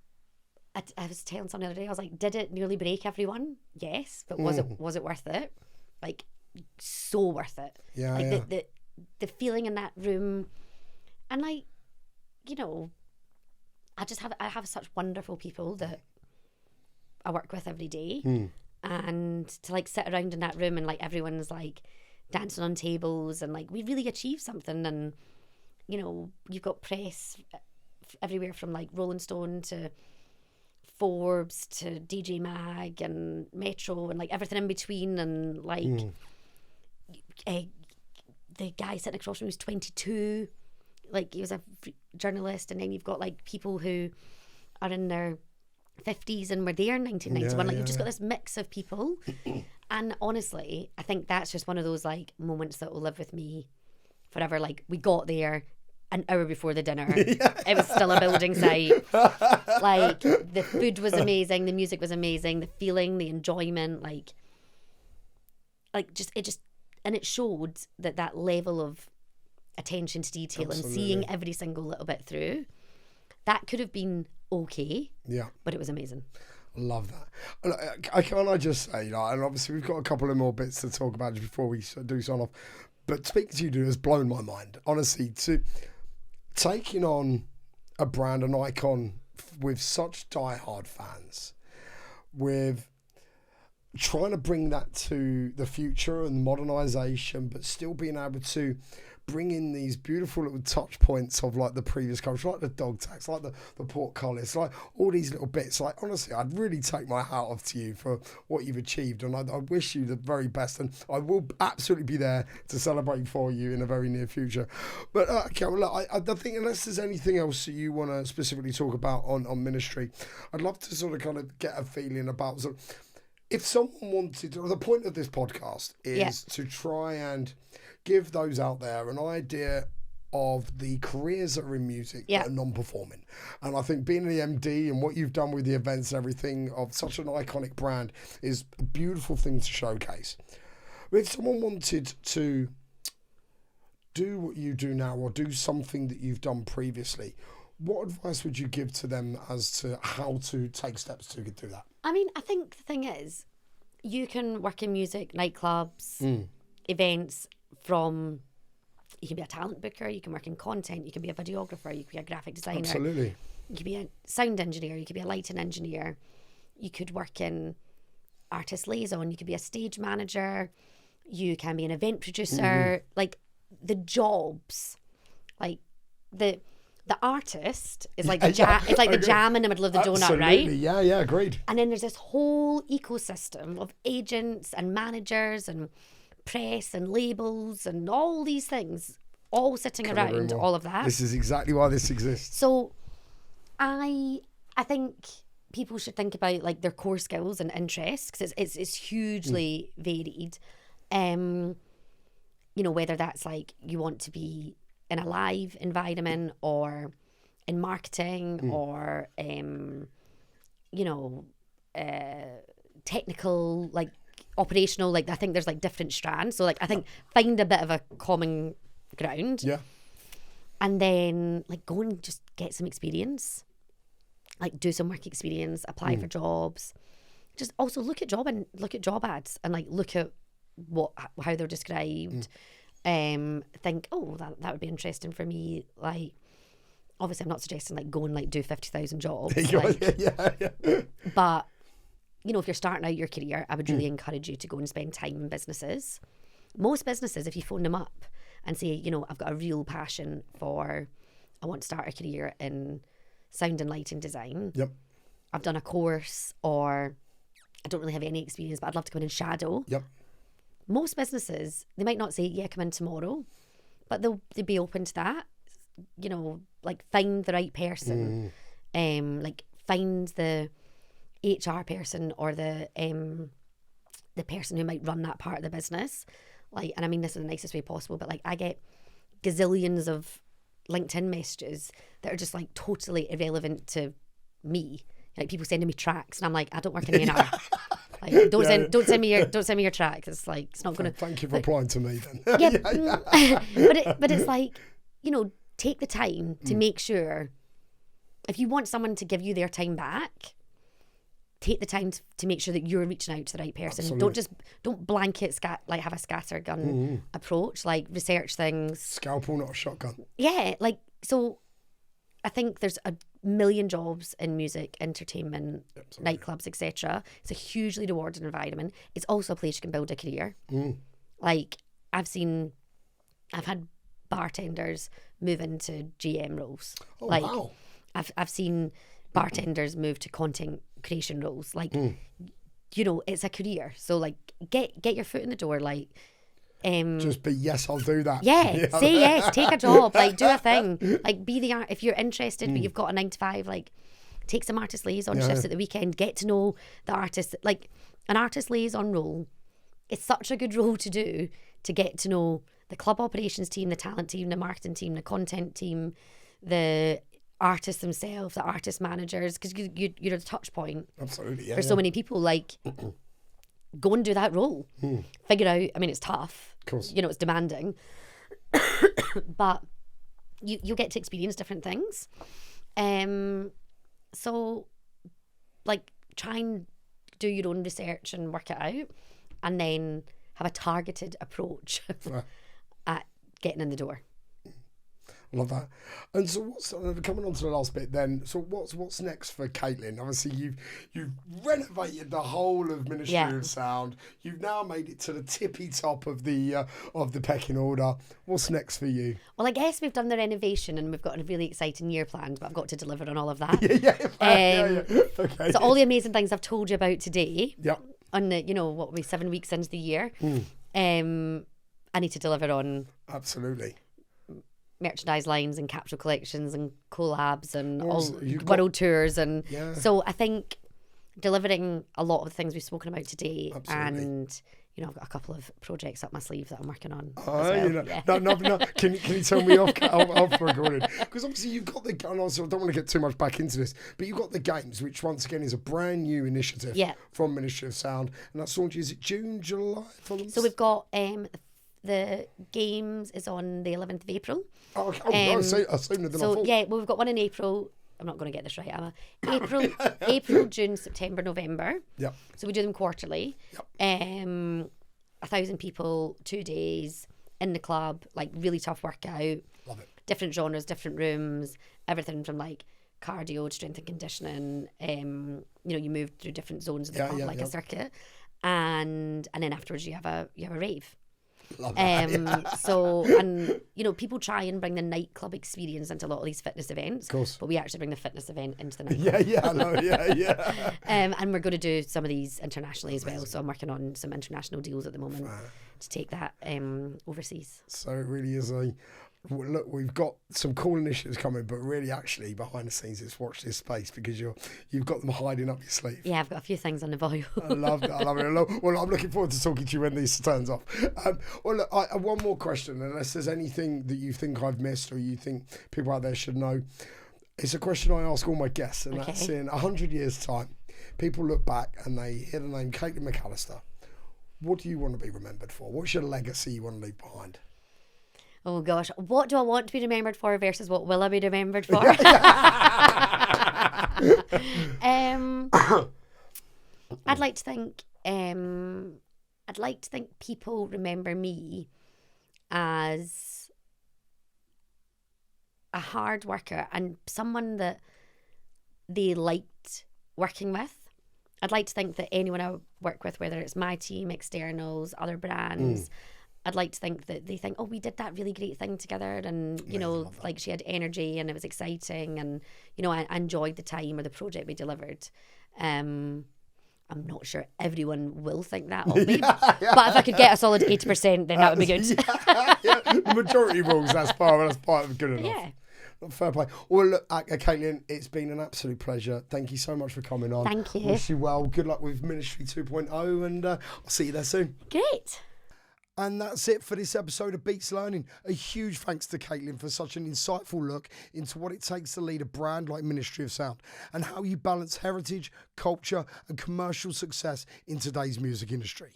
I was telling someone the other day, I was like, did it nearly break everyone? Yes, but was it worth it? Like, so worth it. The feeling in that room, and like, you know, I have such wonderful people that I work with every day, and to like sit around in that room and like everyone's like dancing on tables, and like we really achieved something. And, you know, you've got press everywhere from like Rolling Stone to Forbes to DJ Mag and Metro and like everything in between, and like the guy sitting across from me was 22, like he was a journalist. And then you've got like people who are in their 50s and were there in 1991. You've just got this mix of people. And honestly, I think that's just one of those like moments that will live with me forever. Like, we got there an hour before the dinner. It was still a building site. Like, the food was amazing, the music was amazing, the feeling, the enjoyment, like and it showed that level of attention to detail. Absolutely. And seeing every single little bit through, that could have been okay, but it was amazing. Love that. Can't I just say, like, and obviously we've got a couple of more bits to talk about before we do sign off, but speaking to you has blown my mind, honestly, to taking on a brand, an icon with such diehard fans, with trying to bring that to the future and modernisation, but still being able to bring in these beautiful little touch points of like the previous culture, like the dog tags, like the portcullis, like all these little bits. Like honestly, I'd really take my hat off to you for what you've achieved, and I wish you the very best, and I will absolutely be there to celebrate for you in the very near future. But okay, well, look, I think unless there's anything else that you want to specifically talk about on ministry, I'd love to sort of kind of get a feeling about sort of, if someone wanted to, the point of this podcast is to try and give those out there an idea of the careers that are in music that are non-performing. And I think being the MD and what you've done with the events and everything of such an iconic brand is a beautiful thing to showcase. But if someone wanted to do what you do now or do something that you've done previously, what advice would you give to them as to how to take steps to do that? I mean, I think the thing is, you can work in music, nightclubs, events from, you can be a talent booker, you can work in content, you can be a videographer, you can be a graphic designer. Absolutely. You could be a sound engineer, you could be a lighting engineer, you could work in artist liaison, you could be a stage manager, you can be an event producer. Like the jobs, like the artist is like the jam. It's like the jam in the middle of the donut, right? Yeah, agreed. And then there's this whole ecosystem of agents and managers and press and labels and all these things, all sitting around all of that. This is exactly why this exists. So, I think people should think about like their core skills and interests, because it's hugely varied. You know, whether that's like you want to be in a live environment or in marketing or you know, technical, like operational, like I think there's like different strands. So like I think find a bit of a common ground. Yeah. And then like go and just get some experience. Like do some work experience, apply for jobs. Just also look at job ads and like look at how they're described. Think, oh, that would be interesting for me. Like, obviously, I'm not suggesting like go and like do 50,000 jobs. Like, but you know, if you're starting out your career, I would really encourage you to go and spend time in businesses. Most businesses, if you phone them up and say, you know, I've got a real passion for, I want to start a career in sound and lighting design. Yep. I've done a course, or I don't really have any experience, but I'd love to go in and shadow. Yep. Most businesses, they might not say, yeah, come in tomorrow, but they'd be open to that. You know, like find the right person, like find the HR person or the person who might run that part of the business. Like, and I mean this in the nicest way possible, but like I get gazillions of LinkedIn messages that are just like totally irrelevant to me. Like people sending me tracks, and I'm like, I don't work in A&R. Like, don't send me your track. It's like, it's not gonna. Thank you for applying to me then. But it's like, you know, take the time to make sure, if you want someone to give you their time back, take the time to make sure that you're reaching out to the right person. Absolutely. Don't blanket have a scattergun approach. Like research things. Scalpel, not a shotgun. Yeah, like so. I think there's a million jobs in music, entertainment, nightclubs, etc. It's a hugely rewarding environment. It's also a place you can build a career. Like I've had bartenders move into GM roles. Oh, like wow. I've seen bartenders move to content creation roles. Like you know, it's a career. So like get your foot in the door. Like just be yes, I'll do that. Yeah, say yes, take a job, like do a thing, like be the art. If you're interested, but you've got a 9 to 5, like take some artist liaison shifts at the weekend. Get to know the artist. Like an artist liaison role, it's such a good role to do, to get to know the club operations team, the talent team, the marketing team, the content team, the artists themselves, the artist managers, because you're the touch point. Absolutely, for so many people. Like. Go and do that role. Figure out, I mean, it's tough. Of course. You know, it's demanding. But you'll get to experience different things. So, like, try and do your own research and work it out. And then have a targeted approach at getting in the door. I love that. And so what's coming on to the last bit then? So what's next for Caitlin? Obviously you've renovated the whole of Ministry of Sound. You've now made it to the tippy top of the pecking order. What's next for you? Well, I guess we've done the renovation and we've got a really exciting year planned, but I've got to deliver on all of that. Yeah. Okay. So all the amazing things I've told you about today. Yeah. On the, what we 7 weeks into the year, I need to deliver on. Absolutely. Merchandise lines and capsule collections and collabs and world tours, and so I think delivering a lot of the things we've spoken about today. Absolutely. And I've got a couple of projects up my sleeve that I'm working on. No. Can you tell me off recording? Because obviously you've got the, and also I don't want to get too much back into this, but you've got the games, which once again is a brand new initiative from Ministry of Sound, and that's launched. Is it June, July? So we've got the games is on the 11th of April. Sooner than I thought. We've got one in April. I'm not going to get this right, Emma. April, June, September, November. Yep. So we do them quarterly. Yep. 1,000 people, 2 days in the club, like really tough workout. Love it. Different genres, different rooms, everything from like cardio, strength and conditioning. You move through different zones of the club, a circuit, and then afterwards you have a rave. Love that. People try and bring the nightclub experience into a lot of these fitness events. Of course. But we actually bring the fitness event into the nightclub. And we're going to do some of these internationally as well. So I'm working on some international deals at the moment to take that overseas. So it really is look, we've got some cool initiatives coming, but really actually behind the scenes it's watch this space, because you've got them hiding up your sleeve. Yeah, I've got a few things on the boil. I love it. Well, I'm looking forward to talking to you when these turns off. Look, one more question, unless there's anything that you think I've missed or you think people out there should know. It's a question I ask all my guests, and that's in 100 years' time, people look back and they hear the name Caitlin McAllister. What do you want to be remembered for? What's your legacy you want to leave behind? Oh gosh, what do I want to be remembered for versus what will I be remembered for? I'd like to think people remember me as a hard worker and someone that they liked working with. I'd like to think that anyone I work with, whether it's my team, externals, other brands, I'd like to think that they think, oh, we did that really great thing together, and like she had energy and it was exciting, and I enjoyed the time or the project we delivered. I'm not sure everyone will think that of me, but if I could get a solid 80%, then that would be good. The majority rules. That's part of good enough. Yeah. Fair play. Well, look, Caitlin, it's been an absolute pleasure. Thank you so much for coming on. Thank you. Wish you well. Good luck with Ministry 2.0, and I'll see you there soon. Great. And that's it for this episode of Beats Learning. A huge thanks to Caitlin for such an insightful look into what it takes to lead a brand like Ministry of Sound and how you balance heritage, culture and commercial success in today's music industry.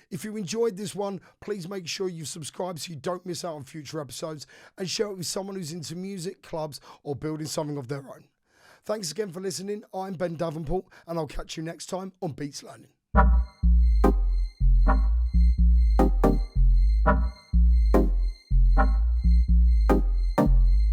If you enjoyed this one, please make sure you subscribe so you don't miss out on future episodes, and share it with someone who's into music, clubs or building something of their own. Thanks again for listening. I'm Ben Davenport, and I'll catch you next time on Beats Learning.